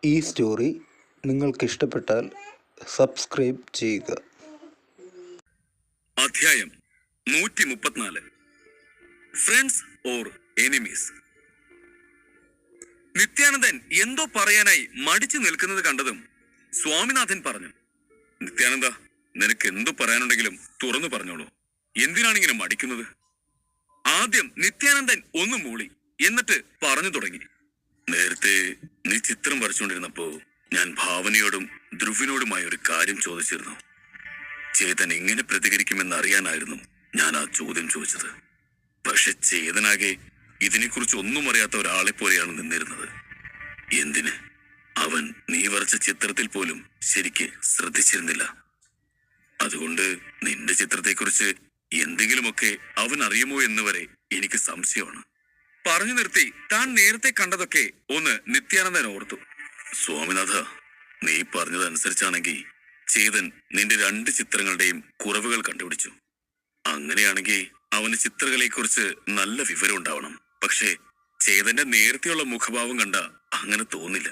ഈ story നിങ്ങൾക്കിഷ്ടപ്പെട്ടാൽ subscribe ചെയ്യുക. അധ്യായം 134. Friends or enemies. നിത്യാനന്ദൻ എന്തോ പറയാനായി മടിച്ചു നിൽക്കുന്നത് കണ്ടതും സ്വാമിനാഥൻ പറഞ്ഞു, നിത്യാനന്ദ, നിനക്ക് എന്തോ പറയാനുണ്ടെങ്കിലും തുറന്നു പറഞ്ഞോളൂ. എന്തിനാണിങ്ങനെ മടിക്കുന്നത്? ആദ്യം നിത്യാനന്ദൻ ഒന്ന് മൂളി, എന്നിട്ട് പറഞ്ഞു തുടങ്ങി. നേരത്തെ നീ ചിത്രം വരച്ചുകൊണ്ടിരുന്നപ്പോ ഞാൻ ഭാവനയോടും ധ്രുവിനോടുമായി ഒരു കാര്യം ചോദിച്ചിരുന്നു. ചേതൻ എങ്ങനെ പ്രതികരിക്കുമെന്ന് അറിയാനായിരുന്നു ഞാൻ ആ ചോദ്യം ചോദിച്ചത്. പക്ഷെ ചേതനാകെ ഇതിനെക്കുറിച്ച് ഒന്നും അറിയാത്ത ഒരാളെ പോലെയാണ് നിന്നിരുന്നത്. എന്തിന്? അവൻ നീ വരച്ച ചിത്രത്തിൽ പോലും ശരിക്ക് ശ്രദ്ധിച്ചിരുന്നില്ല. അതുകൊണ്ട് നിന്റെ ചിത്രത്തെക്കുറിച്ച് എന്തെങ്കിലുമൊക്കെ അവൻ അറിയുമോ എന്ന് വരെ എനിക്ക് സംശയമാണ്. പറഞ്ഞു നിർത്തി താൻ നേരത്തെ കണ്ടതൊക്കെ ഒന്ന് നിത്യാനന്ദൻ ഓർത്തു. സ്വാമിനാഥ, നീ പറഞ്ഞതനുസരിച്ചാണെങ്കിൽ ചേതൻ നിന്റെ 2 ചിത്രങ്ങളുടെയും കുറവുകൾ കണ്ടുപിടിച്ചു. അങ്ങനെയാണെങ്കിൽ അവന് ചിത്രകലയെക്കുറിച്ച് നല്ല വിവരം ഉണ്ടാവണം. പക്ഷേ ചേതന്റെ നേരത്തെയുള്ള മുഖഭാവം കണ്ട അങ്ങനെ തോന്നില്ല.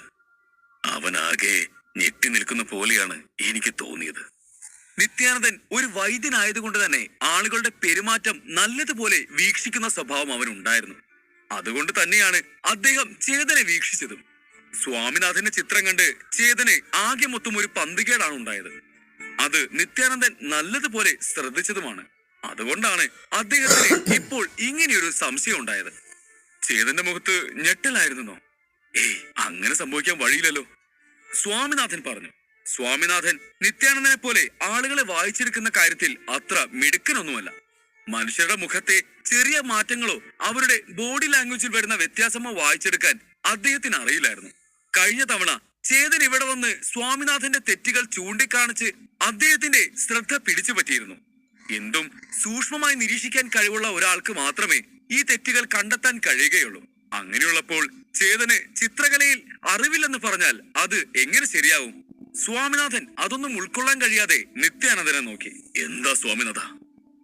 അവനാകെ ഞെട്ടി നിൽക്കുന്ന പോലെയാണ് എനിക്ക് തോന്നിയത്. നിത്യാനന്ദൻ ഒരു വൈദ്യനായതുകൊണ്ട് തന്നെ ആളുകളുടെ പെരുമാറ്റം നല്ലതുപോലെ വീക്ഷിക്കുന്ന സ്വഭാവം അവനുണ്ടായിരുന്നു. അതുകൊണ്ട് തന്നെയാണ് അദ്ദേഹം ചേതനെ വീക്ഷിച്ചതും. സ്വാമിനാഥന്റെ ചിത്രം കണ്ട് ചേതന് ആകെ മൊത്തം ഒരു പന്തികേടാണ് ഉണ്ടായത്. അത് നിത്യാനന്ദൻ നല്ലതുപോലെ ശ്രദ്ധിച്ചതുമാണ്. അതുകൊണ്ടാണ് അദ്ദേഹത്തിന് ഇപ്പോൾ ഇങ്ങനെയൊരു സംശയം ഉണ്ടായത്. ചേതന്റെ മുഖത്ത് ഞെട്ടലായിരുന്നോ? അങ്ങനെ സംഭവിക്കാൻ വഴിയില്ലല്ലോ, സ്വാമിനാഥൻ പറഞ്ഞു. സ്വാമിനാഥൻ നിത്യാനന്ദനെ പോലെ ആളുകളെ വായിച്ചെടുക്കുന്ന കാര്യത്തിൽ അത്ര മിടുക്കനൊന്നുമല്ല. മനുഷ്യരുടെ മുഖത്തെ ചെറിയ മാറ്റങ്ങളോ അവരുടെ ബോഡി ലാംഗ്വേജിൽ വരുന്ന വ്യത്യാസമോ വായിച്ചെടുക്കാൻ അദ്ദേഹത്തിന് അറിയില്ലായിരുന്നു. കഴിഞ്ഞ തവണ ചേതൻ ഇവിടെ വന്ന് സ്വാമിനാഥന്റെ തെറ്റുകൾ ചൂണ്ടിക്കാണിച്ച് അദ്ദേഹത്തിന്റെ ശ്രദ്ധ പിടിച്ചു പറ്റിയിരുന്നു. എന്തും സൂക്ഷ്മമായി നിരീക്ഷിക്കാൻ കഴിവുള്ള ഒരാൾക്ക് മാത്രമേ ഈ തെറ്റുകൾ കണ്ടെത്താൻ കഴിയുകയുള്ളൂ. അങ്ങനെയുള്ളപ്പോൾ ചേതന് ചിത്രകലയിൽ അറിവില്ലെന്ന് പറഞ്ഞാൽ അത് എങ്ങനെ ശരിയാവും? സ്വാമിനാഥൻ അതൊന്നും ഉൾക്കൊള്ളാൻ കഴിയാതെ നിത്യാനന്ദനെ നോക്കി. എന്താ സ്വാമിനാഥ,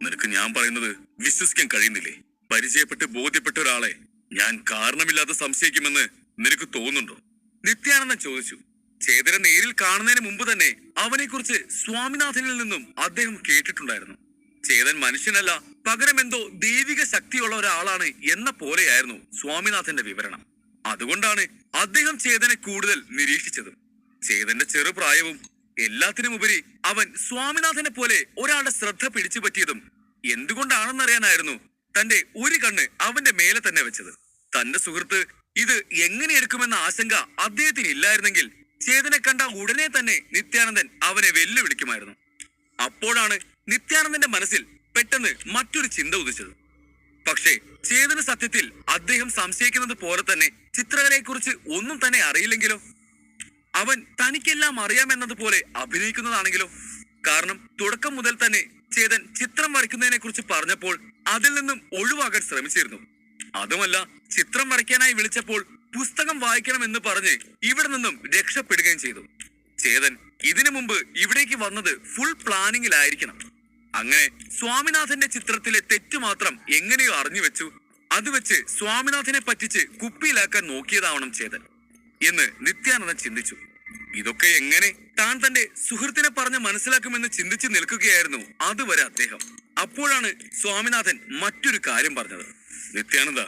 നിനക്ക് ഞാൻ പറയുന്നത് വിശ്വസിക്കാൻ കഴിയുന്നില്ലേ? പരിചയപ്പെട്ട് ബോധ്യപ്പെട്ട ഒരാളെ ഞാൻ കാരണമില്ലാതെ സംശയിക്കുമെന്ന് നിനക്ക് തോന്നുന്നുണ്ടോ? നിത്യാനന്ദൻ ചോദിച്ചു. ചേതനെ നേരിൽ കാണുന്നതിന് മുമ്പ് തന്നെ അവനെക്കുറിച്ച് സ്വാമിനാഥനിൽ നിന്നും അദ്ദേഹം കേട്ടിട്ടുണ്ടായിരുന്നു. ചേതൻ മനുഷ്യനല്ല, പകരം എന്തോ ദൈവിക ശക്തിയുള്ള ഒരാളാണ് എന്ന പോലെയായിരുന്നു സ്വാമിനാഥന്റെ വിവരണം. അതുകൊണ്ടാണ് അദ്ദേഹം ചേതനെ കൂടുതൽ നിരീക്ഷിച്ചത്. ചേതന്റെ ചെറുപ്രായവും എല്ലാത്തിനുമുപരി അവൻ സ്വാമിനാഥനെ പോലെ ഒരാളുടെ ശ്രദ്ധ പിടിച്ചു പറ്റിയതും എന്തുകൊണ്ടാണെന്നറിയാനായിരുന്നു തന്റെ ഒരു കണ്ണ് അവന്റെ മേലെ തന്നെ വെച്ചത്. തന്റെ സുഹൃത്ത് ഇത് എങ്ങനെ എടുക്കുമെന്ന ആശങ്ക അദ്ദേഹത്തിന് ഇല്ലായിരുന്നെങ്കിൽ ചേതനെ കണ്ട ഉടനെ തന്നെ നിത്യാനന്ദൻ അവനെ വെല്ലുവിളിക്കുമായിരുന്നു. അപ്പോഴാണ് നിത്യാനന്ദന്റെ മനസ്സിൽ പെട്ടെന്ന് മറ്റൊരു ചിന്ത ഉദിച്ചത്. പക്ഷേ ചേതന സത്യത്തിൽ അദ്ദേഹം സംശയിക്കുന്നത് പോലെ തന്നെ ചിത്രകലയെക്കുറിച്ച് ഒന്നും തന്നെ അറിയില്ലെങ്കിലോ? അവൻ തനിക്കെല്ലാം അറിയാമെന്നതുപോലെ അഭിനയിക്കുന്നതാണെങ്കിലോ? കാരണം തുടക്കം മുതൽ തന്നെ ചേതൻ ചിത്രം വരയ്ക്കുന്നതിനെ കുറിച്ച് പറഞ്ഞപ്പോൾ അതിൽ നിന്നും ഒഴിവാകാൻ ശ്രമിച്ചിരുന്നു. അതുമല്ല, ചിത്രം വരയ്ക്കാനായി വിളിച്ചപ്പോൾ പുസ്തകം വായിക്കണമെന്ന് പറഞ്ഞ് ഇവിടെ നിന്നും രക്ഷപ്പെടുകയും ചെയ്തു. ചേതൻ ഇതിനു മുമ്പ് ഇവിടേക്ക് വന്നത് ഫുൾ പ്ലാനിങ്ങിലായിരിക്കണം. അങ്ങനെ സ്വാമിനാഥന്റെ ചിത്രത്തിലെ തെറ്റ് മാത്രം എങ്ങനെയോ അറിഞ്ഞു വെച്ചു. അത് വെച്ച് സ്വാമിനാഥനെ പറ്റിച്ച് കുപ്പിയിലാക്കാൻ നോക്കിയതാവണം ചേതൻ എന്ന് നിത്യാനന്ദൻ ചിന്തിച്ചു. ഇതൊക്കെ എങ്ങനെ താൻ തന്റെ സുഹൃത്തിനെ പറഞ്ഞ് മനസ്സിലാക്കുമെന്ന് ചിന്തിച്ചു നിൽക്കുകയായിരുന്നു അതുവരെ അദ്ദേഹം. അപ്പോഴാണ് സ്വാമിനാഥൻ മറ്റൊരു കാര്യം പറഞ്ഞത്. നിത്യാനന്ദ,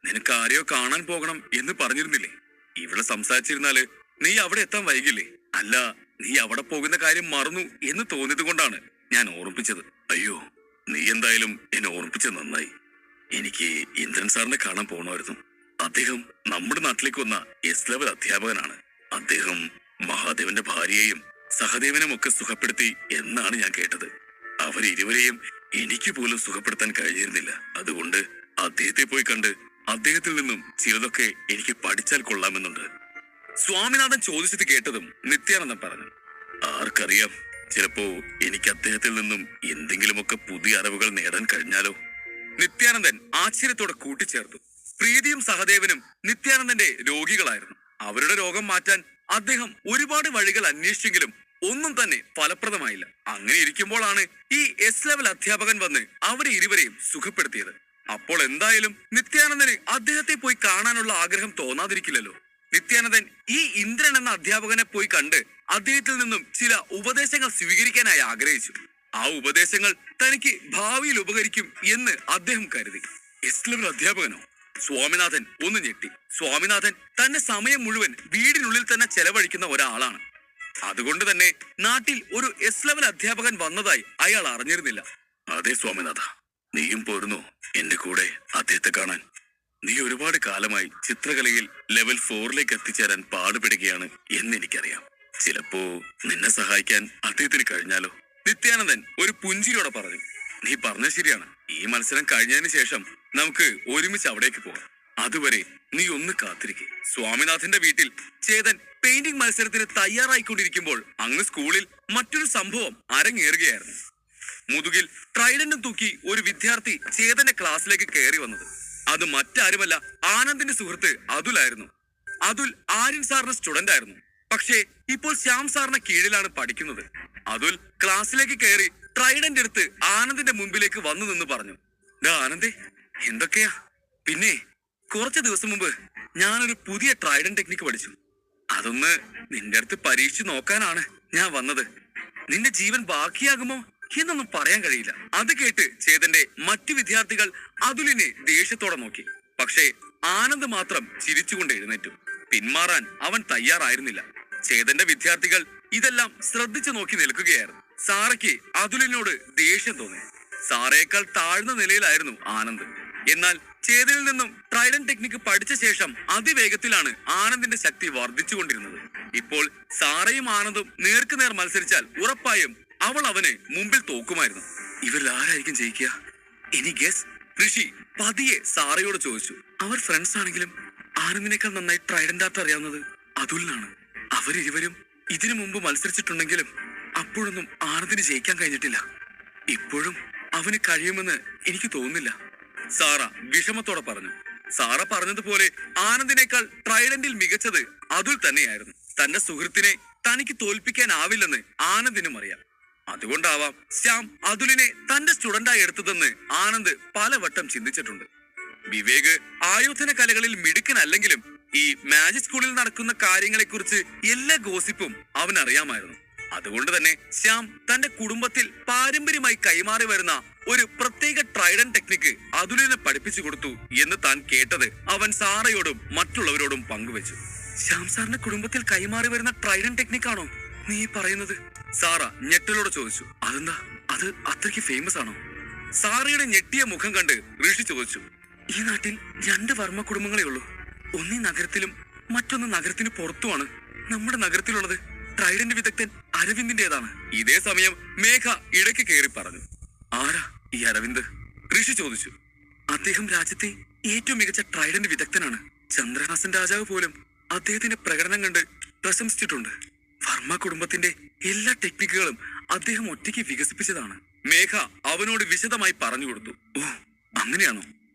നിനക്ക് ആരെയോ കാണാൻ പോകണം എന്ന് പറഞ്ഞിരുന്നില്ലേ? ഇവിടെ സംസാരിച്ചിരുന്നാല് നീ അവിടെ എത്താൻ വൈകില്ലേ? അല്ല, നീ അവിടെ പോകുന്ന കാര്യം മറന്നു എന്ന് തോന്നിയത് കൊണ്ടാണ് ഞാൻ ഓർമ്മിപ്പിച്ചത്. അയ്യോ, നീ എന്തായാലും എന്നെ ഓർമ്മിപ്പിച്ചത് നന്നായി. എനിക്ക് ഇന്ദ്രൻ സാറിനെ കാണാൻ പോകണമായിരുന്നു. അദ്ദേഹം നമ്മുടെ നാട്ടിലേക്ക് വന്ന എസ് ലെവൽ അധ്യാപകനാണ്. അദ്ദേഹം മഹാദേവന്റെ ഭാര്യയെയും സഹദേവനും ഒക്കെ സുഖപ്പെടുത്തി എന്നാണ് ഞാൻ കേട്ടത്. അവരിരുവരെയും എനിക്ക് പോലും സുഖപ്പെടുത്താൻ കഴിഞ്ഞിരുന്നില്ല. അതുകൊണ്ട് അദ്ദേഹത്തെ പോയി കണ്ട് അദ്ദേഹത്തിൽ നിന്നും ചിലതൊക്കെ എനിക്ക് പഠിച്ചാൽ കൊള്ളാമെന്നുണ്ട്. സ്വാമിനാഥൻ ചോദിച്ചത് കേട്ടതും നിത്യാനന്ദൻ പറഞ്ഞു, ആർക്കറിയാം, ചിലപ്പോ എനിക്ക് അദ്ദേഹത്തിൽ നിന്നും എന്തെങ്കിലുമൊക്കെ പുതിയ അറിവുകൾ നേടാൻ കഴിഞ്ഞാലോ? നിത്യാനന്ദൻ ആശ്ചര്യത്തോടെ കൂട്ടിച്ചേർത്തു. പ്രീതിയും സഹദേവനും നിത്യാനന്ദന്റെ രോഗികളായിരുന്നു. അവരുടെ രോഗം മാറ്റാൻ അദ്ദേഹം ഒരുപാട് വഴികൾ അന്വേഷിച്ചെങ്കിലും ഒന്നും തന്നെ ഫലപ്രദമായില്ല. അങ്ങനെ ഇരിക്കുമ്പോഴാണ് ഈ എസ് ലെവൽ അധ്യാപകൻ വന്ന് അവരെ ഇരുവരെയും സുഖപ്പെടുത്തിയത്. അപ്പോൾ എന്തായാലും നിത്യാനന്ദന് അദ്ദേഹത്തെ പോയി കാണാനുള്ള ആഗ്രഹം തോന്നാതിരിക്കില്ലല്ലോ. നിത്യാനന്ദൻ ഈ ഇന്ദ്രൻ കിരൺ എന്ന അധ്യാപകനെ പോയി കണ്ട് അദ്ദേഹത്തിൽ നിന്നും ചില ഉപദേശങ്ങൾ സ്വീകരിക്കാനായി ആഗ്രഹിച്ചു. ആ ഉപദേശങ്ങൾ തനിക്ക് ഭാവിയിൽ ഉപകരിക്കും എന്ന് അദ്ദേഹം കരുതി. S level അധ്യാപകനോ? സ്വാമിനാഥൻ ഒന്ന് ഞെട്ടി. സ്വാമിനാഥൻ തന്റെ സമയം മുഴുവൻ വീടിനുള്ളിൽ തന്നെ ചെലവഴിക്കുന്ന ഒരാളാണ്. അതുകൊണ്ട് തന്നെ നാട്ടിൽ ഒരു എസ് ലെവൽ അധ്യാപകൻ വന്നതായി അയാൾ അറിഞ്ഞിരുന്നില്ല. അതെ സ്വാമിനാഥ, നീയും പോരുന്നു എന്റെ കൂടെ അദ്ദേഹത്തെ കാണാൻ? നീ ഒരുപാട് കാലമായി ചിത്രകലയിൽ ലെവൽ 4ലേക്ക് എത്തിച്ചേരാൻ പാടുപെടുകയാണ് എന്ന് എനിക്കറിയാം. ചിലപ്പോ നിന്നെ സഹായിക്കാൻ അദ്ദേഹത്തിന് കഴിഞ്ഞാലോ? നിത്യാനന്ദൻ ഒരു പുഞ്ചിരിയോടെ പറഞ്ഞു. നീ പറഞ്ഞത് ശരിയാണ്. ഈ മത്സരം കഴിഞ്ഞതിന് ശേഷം നമുക്ക് ഒരുമിച്ച് അവിടേക്ക് പോകാം. അതുവരെ നീ ഒന്ന് കാത്തിരിക്കെ. സ്വാമിനാഥന്റെ വീട്ടിൽ ചേതൻ പെയിന്റിംഗ് മത്സരത്തിന് തയ്യാറായിക്കൊണ്ടിരിക്കുമ്പോൾ അങ്ങ് സ്കൂളിൽ മറ്റൊരു സംഭവം അരങ്ങേറുകയായിരുന്നു. മുതുകിൽ ട്രൈഡന്റും തൂക്കി ഒരു വിദ്യാർത്ഥി ചേതന്റെ ക്ലാസ്സിലേക്ക് കയറി വന്നത്. അത് മറ്റാരുമല്ല, ആനന്ദിന്റെ സുഹൃത്ത് അതുലായിരുന്നു. അതുൽ ആര്യൻ സാറിന്റെ സ്റ്റുഡന്റ് ആയിരുന്നു. പക്ഷേ ഇപ്പോൾ ശ്യാം സാറിന്റെ കീഴിലാണ് പഠിക്കുന്നത്. അതുൽ ക്ലാസ്സിലേക്ക് കയറി ട്രൈഡന്റ് എടുത്ത് ആനന്ദിന്റെ മുമ്പിലേക്ക് വന്നു നിന്ന് പറഞ്ഞു, ആനന്ദേ, എന്തൊക്കെയാ? പിന്നെ കുറച്ച് ദിവസം മുമ്പ് ഞാനൊരു പുതിയ ട്രൈഡന്റ് ടെക്നിക്ക് പഠിച്ചു. അതൊന്ന് നിന്റെ അടുത്ത് പരീക്ഷിച്ചു നോക്കാനാണ് ഞാൻ വന്നത്. നിന്റെ ജീവൻ ബാക്കിയാകുമോ എന്നൊന്നും പറയാൻ കഴിയില്ല. അത് കേട്ട് ചേതന്റെ മറ്റു വിദ്യാർത്ഥികൾ അതുലിനെ ദേഷ്യത്തോടെ നോക്കി. പക്ഷേ ആനന്ദ് മാത്രം ചിരിച്ചുകൊണ്ട് എഴുന്നേറ്റു. പിന്മാറാൻ അവൻ തയ്യാറായിരുന്നില്ല. ചേതന്റെ വിദ്യാർത്ഥികൾ ഇതെല്ലാം ശ്രദ്ധിച്ചു നോക്കി നിൽക്കുകയായിരുന്നു. സാറയ്ക്ക് അതുലിനോട് ദേഷ്യം തോന്നി. സാറേക്കാൾ താഴ്ന്ന നിലയിലായിരുന്നു ആനന്ദ്. എന്നാൽ ചേതനിൽ നിന്നും ട്രൈഡന്റ് ടെക്നിക്ക് പഠിച്ച ശേഷം അതിവേഗത്തിലാണ് ആനന്ദിന്റെ ശക്തി വർദ്ധിച്ചുകൊണ്ടിരുന്നത്. ഇപ്പോൾ സാറയും ആനന്ദും നേർക്കുനേർ മത്സരിച്ചാൽ ഉറപ്പായും അവൾ അവന് മുമ്പിൽ തോക്കുമായിരുന്നു. ഇവരിൽ ആരായിരിക്കും ജയിക്കുക? Any guess? ഋഷി പതിയെ സാറയോട് ചോദിച്ചു. അവർ ഫ്രണ്ട്സ് ആണെങ്കിലും ആനന്ദിനേക്കാൾ നന്നായി ട്രൈഡന്റ് ആർട്ട് അറിയാവുന്നത് അതുലിനാണ്. അവരിരുവരും ഇതിനു മുമ്പ് മത്സരിച്ചിട്ടുണ്ടെങ്കിലും അപ്പോഴൊന്നും ആനന്ദിന് ജയിക്കാൻ കഴിഞ്ഞിട്ടില്ല. ഇപ്പോഴും അവന് കഴിയുമെന്ന് എനിക്ക് തോന്നുന്നില്ല, സാറ വിഷമത്തോടെ പറഞ്ഞു. സാറ പറഞ്ഞതുപോലെ ആനന്ദിനേക്കാൾ ട്രൈഡന്റിൽ മികച്ചത് അതുൽ തന്നെയായിരുന്നു. തന്റെ സുഹൃത്തിനെ തനിക്ക് തോൽപ്പിക്കാനാവില്ലെന്ന് ആനന്ദിനും അറിയാം. അതുകൊണ്ടാവാം ശ്യാം അതുലിനെ തന്റെ സ്റ്റുഡന്റായി എടുത്തതെന്ന് ആനന്ദ് പലവട്ടം ചിന്തിച്ചിട്ടുണ്ട്. വിവേക് ആയോധന കലകളിൽ മിടുക്കനല്ലെങ്കിലും ഈ മാജിക് സ്കൂളിൽ നടക്കുന്ന കാര്യങ്ങളെ കുറിച്ച് എല്ലാ ഗോസിപ്പും അവൻ അറിയാമായിരുന്നു. അതുകൊണ്ട് തന്നെ ശ്യാം തന്റെ കുടുംബത്തിൽ പാരമ്പര്യമായി കൈമാറി വരുന്ന ഒരു പ്രത്യേക ട്രൈഡന്റ് ടെക്നിക്ക് അതുലിനെ പഠിപ്പിച്ചു കൊടുത്തു എന്ന് താൻ കേട്ടത് അവൻ സാറയോടും മറ്റുള്ളവരോടും പങ്കുവെച്ചു. ശ്യാം സാറിന്റെ കുടുംബത്തിൽ കൈമാറി വരുന്ന ട്രൈഡന്റ് ടെക്നിക്കാണോ നീ പറയുന്നത്? സാറ ഞെട്ടലോട് ചോദിച്ചു. അതെന്താ, അത് അത്രയ്ക്ക് ഫേമസ് ആണോ? സാറയുടെ ഞെട്ടിയ മുഖം കണ്ട് ഋഷി ചോദിച്ചു. ഈ നാട്ടിൽ 2 വർമ്മ കുടുംബങ്ങളേ ഉള്ളൂ. ഒന്നീ നഗരത്തിലും മറ്റൊന്ന് നഗരത്തിന് പുറത്തുമാണ്. നമ്മുടെ നഗരത്തിലുള്ളത് ട്രൈഡന്റ് വിദഗ്ധൻ അരവിന്ദിന്റേതാണ്. ഇതേ സമയം മേഘ ഇടയ്ക്ക് കയറി പറഞ്ഞു. ആരാ ഈ അരവിന്ദ്? ഋഷി ചോദിച്ചു. അദ്ദേഹം രാജ്യത്തെ ഏറ്റവും മികച്ച ട്രൈഡന്റ് വിദഗ്ധനാണ്. ചന്ദ്രഹാസൻ രാജാവ് പോലും അദ്ദേഹത്തിന്റെ പ്രകടനം കണ്ട് പ്രശംസിച്ചിട്ടുണ്ട്. വർമ്മ കുടുംബത്തിന്റെ എല്ലാ ടെക്നിക്കുകളും അദ്ദേഹം ഒറ്റയ്ക്ക് വികസിപ്പിച്ചതാണ്. മേഘ അവനോട് വിശദമായി പറഞ്ഞു കൊടുത്തു. ഓ, അങ്ങനെയാണോ?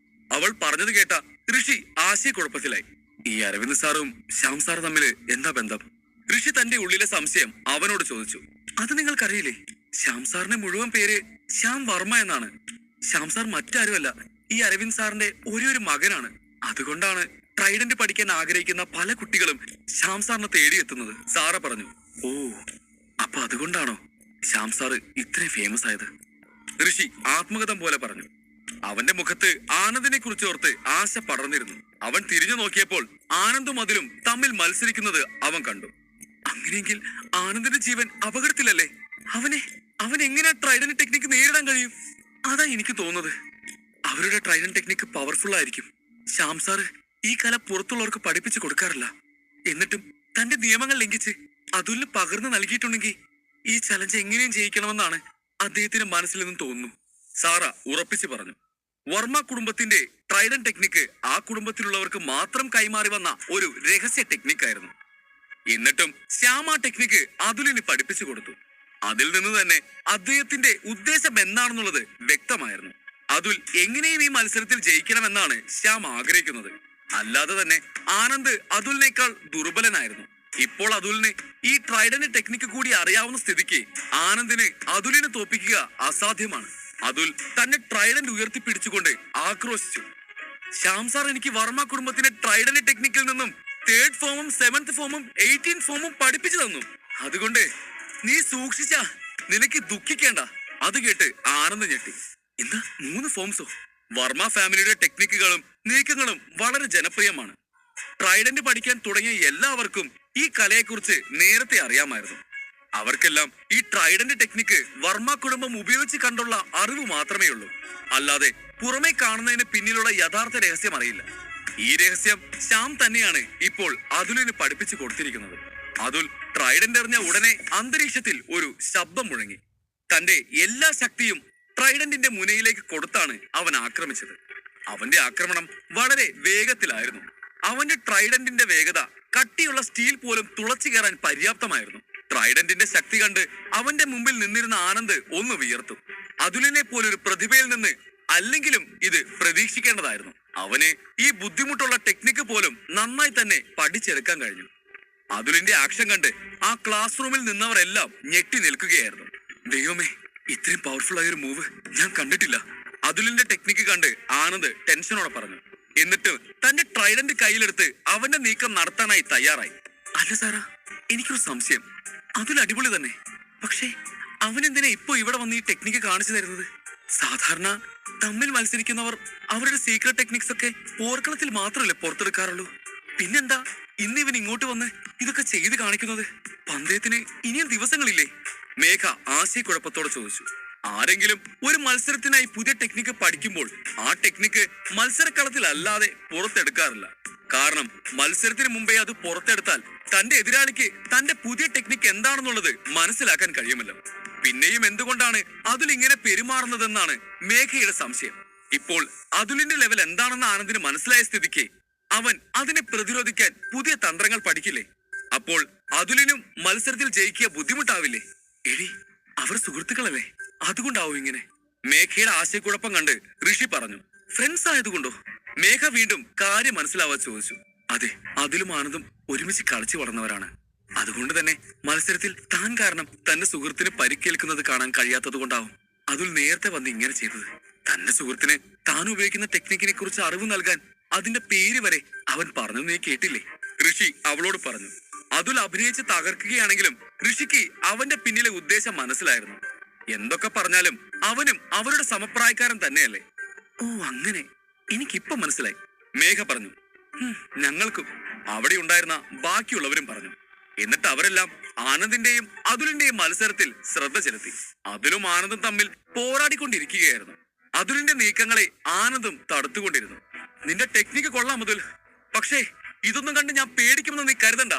അവൾ പറഞ്ഞത് കേട്ട ഋഷി ആശയക്കുഴപ്പത്തിലായി. ഈ അരവിന്ദ് സാറും ശ്യാം സാറും തമ്മിൽ എന്താ ബന്ധം? ഋഷി തന്റെ ഉള്ളിലെ സംശയം അവനോട് ചോദിച്ചു. അത് നിങ്ങൾക്കറിയില്ലേ? ശ്യാം സാറിന്റെ മുഴുവൻ പേര് ശ്യാം വർമ്മ എന്നാണ്. ശ്യാം സാർ മറ്റാരുമല്ല, ഈ അരവിന്ദ് സാറിന്റെ ഒരു മകനാണ്. അതുകൊണ്ടാണ് ട്രൈഡന്റ് പഠിക്കാൻ ആഗ്രഹിക്കുന്ന പല കുട്ടികളും ശ്യാം സാറിനെ തേടിയെത്തുന്നത്, സാറ പറഞ്ഞു. ഓ, അപ്പൊ അതുകൊണ്ടാണോ ശ്യാം സാറ് ഇത്രയും ഫേമസ് ആയത്? ഋഷി ആത്മകഥം പോലെ പറഞ്ഞു. അവന്റെ മുഖത്ത് ആനന്ദിനെ കുറിച്ച് ഓർത്ത് ആശ പടർന്നിരുന്നു. അവൻ തിരിഞ്ഞു നോക്കിയപ്പോൾ ആനന്ദും അതിലും തമ്മിൽ മത്സരിക്കുന്നത് അവൻ കണ്ടു. അങ്ങനെയെങ്കിൽ ആനന്ദിന്റെ ജീവൻ അപകടത്തിലല്ലേ? അവൻ എങ്ങനെ ട്രൈഡന്റ് ടെക്നിക്ക് നേരിടാൻ കഴിയും? അതാ എനിക്ക് തോന്നുന്നത്. അവരുടെ ട്രൈഡന്റ് ടെക്നിക്ക് പവർഫുൾ ആയിരിക്കും. ശ്യാം സാറ് ഈ കല പുറത്തുള്ളവർക്ക് പഠിപ്പിച്ചു കൊടുക്കാറില്ല. എന്നിട്ടും തന്റെ നിയമങ്ങൾ ലംഘിച്ച് അതുലിന് പകർന്നു നൽകിയിട്ടുണ്ടെങ്കിൽ ഈ ചലഞ്ച് എങ്ങനെയും ജയിക്കണമെന്നാണ് അദ്ദേഹത്തിന്റെ മനസ്സിൽ നിന്നും തോന്നുന്നു, സാറ ഉറപ്പിച്ചു പറഞ്ഞു. വർമ്മ കുടുംബത്തിന്റെ ട്രൈഡന്റ് ടെക്നിക്ക് ആ കുടുംബത്തിലുള്ളവർക്ക് മാത്രം കൈമാറി വന്ന ഒരു രഹസ്യ ടെക്നിക്കായിരുന്നു. എന്നിട്ടും ശ്യാം ആ ടെക്നിക്ക് അതുലിന് പഠിപ്പിച്ചു കൊടുത്തു. അതിൽ നിന്ന് തന്നെ അദ്ദേഹത്തിന്റെ ഉദ്ദേശം എന്താണെന്നുള്ളത് വ്യക്തമായിരുന്നു. അതുൽ എങ്ങനെയും ഈ മത്സരത്തിൽ ജയിക്കണമെന്നാണ് ശ്യാം ആഗ്രഹിക്കുന്നത്. അല്ലാതെ തന്നെ ആനന്ദ് അതുലിനേക്കാൾ ദുർബലനായിരുന്നു. ഇപ്പോൾ അതുലിന് ഈ ട്രൈഡന്റ് ടെക്നിക്ക് കൂടി അറിയാവുന്ന സ്ഥിതിക്ക് ആനന്ദിന് അതുലിനെ തോൽപ്പിക്കുക അസാധ്യമാണ്. അതുൽ തന്നെ ട്രൈഡന്റ് ഉയർത്തിപ്പിടിച്ചുകൊണ്ട് ആക്രോശിച്ചു. ശ്യാം സാർ എനിക്ക് വർമ്മ കുടുംബത്തിന്റെ ട്രൈഡന്റ് ടെക്നിക്കിൽ നിന്നും തേർഡ് ഫോമും 7th ഫോമും 18th ഫോമും പഠിപ്പിച്ചു തന്നു. അതുകൊണ്ട് നീ സൂക്ഷിച്ച നിനക്ക് ദുഃഖിക്കേണ്ട. അത് കേട്ട് ആനന്ദ് ഞെട്ടി. എന്താ 3 ഫോംസോ? വർമ്മ ഫാമിലിയുടെ ടെക്നിക്കുകളും നീക്കങ്ങളും വളരെ ജനപ്രിയമാണ്. ട്രൈഡന്റ് പഠിക്കാൻ തുടങ്ങിയ എല്ലാവർക്കും ഈ കലയെക്കുറിച്ച് നേരത്തെ അറിയാമായിരുന്നു. അവർക്കെല്ലാം ഈ ട്രൈഡന്റ് ടെക്നിക്ക് വർമ്മ കുടുംബം ഉപയോഗിച്ച് കണ്ടുള്ള അറിവ് മാത്രമേ ഉള്ളൂ. അല്ലാതെ പുറമെ കാണുന്നതിന് പിന്നിലുള്ള യഥാർത്ഥ രഹസ്യം അറിയില്ല. ഈ രഹസ്യം ശ്യാം തന്നെയാണ് ഇപ്പോൾ അതുലിന് പഠിപ്പിച്ചു കൊടുത്തിരിക്കുന്നത്. അതുൽ ട്രൈഡന്റ് എറിഞ്ഞ ഉടനെ അന്തരീക്ഷത്തിൽ ഒരു ശബ്ദം മുഴങ്ങി. തന്റെ എല്ലാ ശക്തിയും ട്രൈഡന്റിന്റെ മുനയിലേക്ക് കൊടുത്താണ് അവൻ ആക്രമിച്ചത്. അവന്റെ ആക്രമണം വളരെ വേഗത്തിലായിരുന്നു. അവന്റെ ട്രൈഡന്റിന്റെ വേഗത കട്ടിയുള്ള സ്റ്റീൽ പോലും തുളച്ചു കയറാൻ പര്യാപ്തമായിരുന്നു. ട്രൈഡന്റിന്റെ ശക്തി കണ്ട് അവന്റെ മുമ്പിൽ നിന്നിരുന്ന ആനന്ദ് ഒന്ന് വിയർത്തു. അതുലിനെ പോലൊരു പ്രതിഭയിൽ നിന്ന് അല്ലെങ്കിലും ഇത് പ്രതീക്ഷിക്കേണ്ടതായിരുന്നു. അവന് ഈ ബുദ്ധിമുട്ടുള്ള ടെക്നിക്ക് പോലും നന്നായി തന്നെ പഠിച്ചെടുക്കാൻ കഴിഞ്ഞു. അതുലിന്റെ ആക്ഷൻ കണ്ട് ആ ക്ലാസ് റൂമിൽ നിന്നവരെല്ലാം ഞെട്ടി നിൽക്കുകയായിരുന്നു. ദൈവമേ, ഇത്രയും പവർഫുൾ ആയ ഒരു മൂവ് ഞാൻ കണ്ടിട്ടില്ല. അതുലിന്റെ ടെക്നിക്ക് കണ്ട് ആനന്ദ് ടെൻഷനോടെ പറഞ്ഞു. എന്നിട്ട് തന്റെ ട്രൈഡന്റ് കയ്യിലെടുത്ത് അവന്റെ നീക്കം നടത്താനായി തയ്യാറായി. അല്ല സാറാ, എനിക്കൊരു സംശയം. അതുൽ അടിപൊളി തന്നെ, പക്ഷേ അവനെന്തിനാ ഇപ്പൊ ഇവിടെ വന്ന് ഈ ടെക്നിക്ക് കാണിച്ചു തരുന്നത്? സാധാരണ തമ്മിൽ മത്സരിക്കുന്നവർ അവരുടെ സീക്രട്ട് ടെക്നിക്സ് ഒക്കെ പോർക്കളത്തിൽ മാത്രമല്ലേ പുറത്തെടുക്കാറുള്ളൂ. പിന്നെന്താ ഇന്ന് ഇവൻ ഇങ്ങോട്ട് വന്ന് ഇതൊക്കെ ചെയ്ത് കാണിക്കുന്നത്? പന്തയത്തിന് ഇനിയും ദിവസങ്ങളില്ലേ? മേഘ ആശയക്കുഴപ്പത്തോടെ ചോദിച്ചു. ആരെങ്കിലും ഒരു മത്സരത്തിനായി പുതിയ ടെക്നിക്ക് പഠിക്കുമ്പോൾ ആ ടെക്നിക്ക് മത്സരക്കളത്തിൽ അല്ലാതെ പുറത്തെടുക്കാറില്ല. കാരണം മത്സരത്തിന് മുമ്പേ അത് പുറത്തെടുത്താൽ തന്റെ എതിരാളിക്ക് തന്റെ പുതിയ ടെക്നിക്ക് എന്താണെന്നുള്ളത് മനസ്സിലാക്കാൻ കഴിയുമല്ലോ. പിന്നെയും എന്തുകൊണ്ടാണ് അതുൽ ഇങ്ങനെ പെരുമാറുന്നതെന്നാണ് മേഘയുടെ സംശയം. ഇപ്പോൾ അതുലിന്റെ ലെവൽ എന്താണെന്ന് ആനന്ദിന് മനസ്സിലായ സ്ഥിതിക്ക് അവൻ അതിനെ പ്രതിരോധിക്കാൻ പുതിയ തന്ത്രങ്ങൾ പഠിക്കില്ലേ? അപ്പോൾ അതുലിനും മത്സരത്തിൽ ജയിക്കുക ബുദ്ധിമുട്ടാവില്ലേ? എടി, അവർ സുഹൃത്തുക്കളല്ലേ, അതുകൊണ്ടാവും ഇങ്ങനെ. മേഘയുടെ ആശയക്കുഴപ്പം കണ്ട് ഋഷി പറഞ്ഞു. ഫ്രണ്ട്സ് ആയതുകൊണ്ടോ? മേഘ വീണ്ടും കാര്യം മനസ്സിലാവാൻ ചോദിച്ചു. അതെ, അതിലും ആനന്ദും ഒരുമിച്ച് കളിച്ചു വളർന്നവരാണ്. അതുകൊണ്ട് തന്നെ മത്സരത്തിൽ താൻ കാരണം തന്റെ സുഹൃത്തിന് പരിക്കേൽക്കുന്നത് കാണാൻ കഴിയാത്തത് കൊണ്ടാവും അതുൽ നേരത്തെ വന്ന് ഇങ്ങനെ ചെയ്തത്. തന്റെ സുഹൃത്തിന് താൻ ഉപയോഗിക്കുന്ന ടെക്നിക്കിനെ കുറിച്ച് അറിവ് നൽകാൻ അതിന്റെ പേര് വരെ അവൻ പറഞ്ഞു. നീ കേട്ടില്ലേ? ഋഷി അവളോട് പറഞ്ഞു. അതുൽ അഭിനയിച്ച് തകർക്കുകയാണെങ്കിലും ഋഷിക്ക് അവന്റെ പിന്നിലെ ഉദ്ദേശം മനസ്സിലായിരുന്നു. എന്തൊക്കെ പറഞ്ഞാലും അവനും അവരുടെ സമപ്രായക്കാരൻ തന്നെയല്ലേ. ഓ അങ്ങനെ, എനിക്കിപ്പൊ മനസ്സിലായി, മേഘ പറഞ്ഞു. ഞങ്ങൾക്കും. അവിടെ ഉണ്ടായിരുന്ന ബാക്കിയുള്ളവരും പറഞ്ഞു. എന്നിട്ട് അവരെല്ലാം ആനന്ദിന്റെയും അതുലിന്റെയും മത്സരത്തിൽ ശ്രദ്ധ ചെലുത്തി. അതുലും ആനന്ദും തമ്മിൽ പോരാടിക്കൊണ്ടിരിക്കുകയായിരുന്നു. അതുലിന്റെ നീക്കങ്ങളെ ആനന്ദും തടുത്തുകൊണ്ടിരുന്നു. നിന്റെ ടെക്നിക്ക് കൊള്ളാം അതുൽ, പക്ഷേ ഇതൊന്നും കണ്ട് ഞാൻ പേടിക്കുമെന്ന് നീ കരുതണ്ട.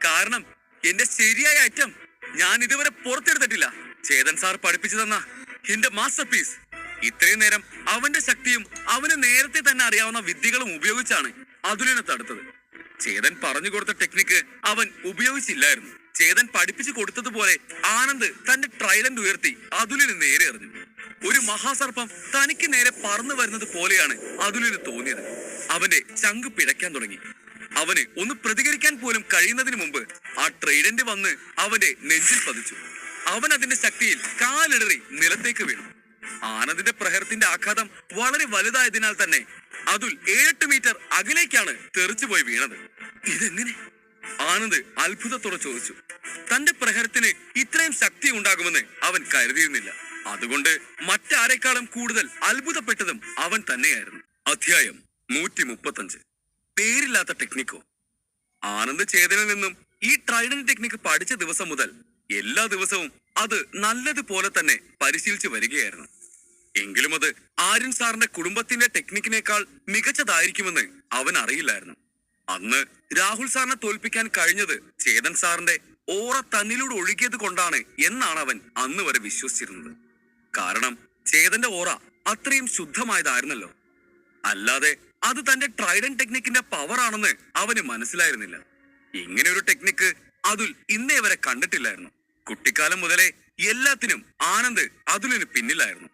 കാരണം എന്റെ ശരിയായ ഐറ്റം ഞാൻ ഇതുവരെ പുറത്തെടുത്തിട്ടില്ല. ചേതൻ സാർ പഠിപ്പിച്ചു തന്ന എന്റെ മാസ്റ്റർ പീസ്. ഇത്രയും നേരം അവന്റെ ശക്തിയും അവന് നേരത്തെ തന്നെ അറിയാവുന്ന വിദ്യകളും ഉപയോഗിച്ചാണ് അതുലിനെ തടുത്തത്. ചേതൻ പറഞ്ഞു കൊടുത്ത ടെക്നിക്ക് അവൻ ഉപയോഗിച്ചില്ലായിരുന്നു. ചേതൻ പഠിപ്പിച്ചു കൊടുത്തതുപോലെ ആനന്ദ് തന്റെ ട്രൈഡന്റ് ഉയർത്തി അതുലിന് നേരെ എറിഞ്ഞു. ഒരു മഹാസർപ്പം തനിക്ക് നേരെ പറന്നു വരുന്നത് പോലെയാണ് അതുലിന് തോന്നിയത്. അവന്റെ ചങ്ക് പിടയ്ക്കാൻ തുടങ്ങി. അവന് ഒന്ന് പ്രതികരിക്കാൻ പോലും കഴിയുന്നതിന് മുമ്പ് ആ ട്രൈഡന്റ് വന്ന് അവന്റെ നെഞ്ചിൽ പതിച്ചു. അവൻ അതിന്റെ ശക്തിയിൽ കാലിടറി നിലത്തേക്ക് വീണു. ആനന്ദിന്റെ പ്രഹരത്തിന്റെ ആഘാതം വളരെ വലുതായതിനാൽ തന്നെ അതുൽ 7-8 മീറ്റർ അകലേക്കാണ് തെറിച്ചുപോയി വീണത്. ഇതെങ്ങനെ? ആനന്ദ് അത്ഭുതത്തോടെ ചോദിച്ചു. തന്റെ പ്രഹരത്തിന് ഇത്രയും ശക്തി ഉണ്ടാകുമെന്ന് അവൻ കരുതിയിരുന്നില്ല. അതുകൊണ്ട് മറ്റാരെക്കാളും കൂടുതൽ അത്ഭുതപ്പെട്ടതും അവൻ തന്നെയായിരുന്നു. അധ്യായം 135. പേരില്ലാത്ത ടെക്നിക്കോ? ആനന്ദ് ചേതനിൽ നിന്നും ഈ ട്രൈഡന്റ് ടെക്നിക്ക് പഠിച്ച ദിവസം മുതൽ എല്ലാ ദിവസവും അത് നല്ലതുപോലെ തന്നെ പരിശീലിച്ചു വരികയായിരുന്നു. എങ്കിലും അത് ആര്യൻ സാറിന്റെ കുടുംബത്തിന്റെ ടെക്നിക്കിനേക്കാൾ മികച്ചതായിരിക്കുമെന്ന് അവൻ അറിയില്ലായിരുന്നു. അന്ന് രാഹുൽ സാറിനെ തോൽപ്പിക്കാൻ കഴിഞ്ഞത് ചേതൻ സാറിന്റെ ഓറ തന്നിലൂടെ ഒഴുകിയത് കൊണ്ടാണ് എന്നാണ് അവൻ അന്ന് വരെ വിശ്വസിച്ചിരുന്നത്. കാരണം ചേതന്റെ ഓറ അത്രയും ശുദ്ധമായതായിരുന്നല്ലോ. അല്ലാതെ അത് തന്റെ ട്രൈഡന്റ് ടെക്നിക്കിന്റെ പവർ ആണെന്ന് അവന് മനസ്സിലായിരുന്നില്ല. ഇങ്ങനെ ഒരു ടെക്നിക്ക് അതുൽ ഇന്നേ വരെ കണ്ടിട്ടില്ലായിരുന്നു. കുട്ടിക്കാലം മുതലേ എല്ലാത്തിനും ആനന്ദ് അതുലിന് പിന്നിലായിരുന്നു.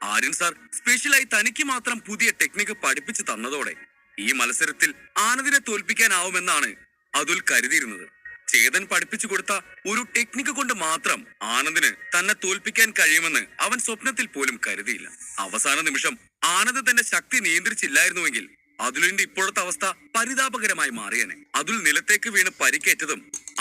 ആര്യൻ സാർ സ്പെഷ്യലായി തനിക്ക് മാത്രം പുതിയ ടെക്നിക്ക് പഠിപ്പിച്ചു തന്നതോടെ ഈ മത്സരത്തിൽ ആനന്ദിനെ തോൽപ്പിക്കാനാവുമെന്നാണ് അതുൽ കരുതിയിരുന്നത്. ചേതൻ പഠിപ്പിച്ചു കൊടുത്ത ഒരു ടെക്നിക്ക് കൊണ്ട് മാത്രം ആനന്ദിന് തന്നെ തോൽപ്പിക്കാൻ കഴിയുമെന്ന് അവൻ സ്വപ്നത്തിൽ പോലും കരുതിയില്ല. അവസാന നിമിഷം ആനന്ദ് തന്റെ ശക്തി നിയന്ത്രിച്ചില്ലായിരുന്നുവെങ്കിൽ അതുലിന്റെ ഇപ്പോഴത്തെ അവസ്ഥ പരിതാപകരമായി മാറിയേനെ. അതുൽ നിലത്തേക്ക് വീണ് പരിക്കേറ്റതും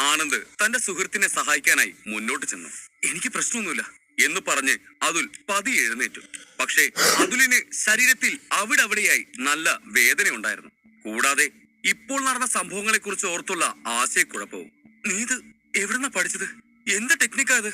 ആനന്ദ് തന്റെ സുഹൃത്തിനെ സഹായിക്കാനായി മുന്നോട്ട് ചെന്നു. എനിക്ക് പ്രശ്നമൊന്നുമില്ല എന്ന് പറഞ്ഞ് അതുൽ പതി എഴുന്നേറ്റു. പക്ഷേ അതുലിന് ശരീരത്തിൽ അവിടെയായി നല്ല വേദന ഉണ്ടായിരുന്നു. കൂടാതെ ഇപ്പോൾ നടന്ന സംഭവങ്ങളെ കുറിച്ച് ഓർത്തുള്ള ആശയക്കുഴപ്പവും. നീ ഇത് എവിടുന്നാ പഠിച്ചത്? എന്ത് ടെക്നിക്കാ ഇത്?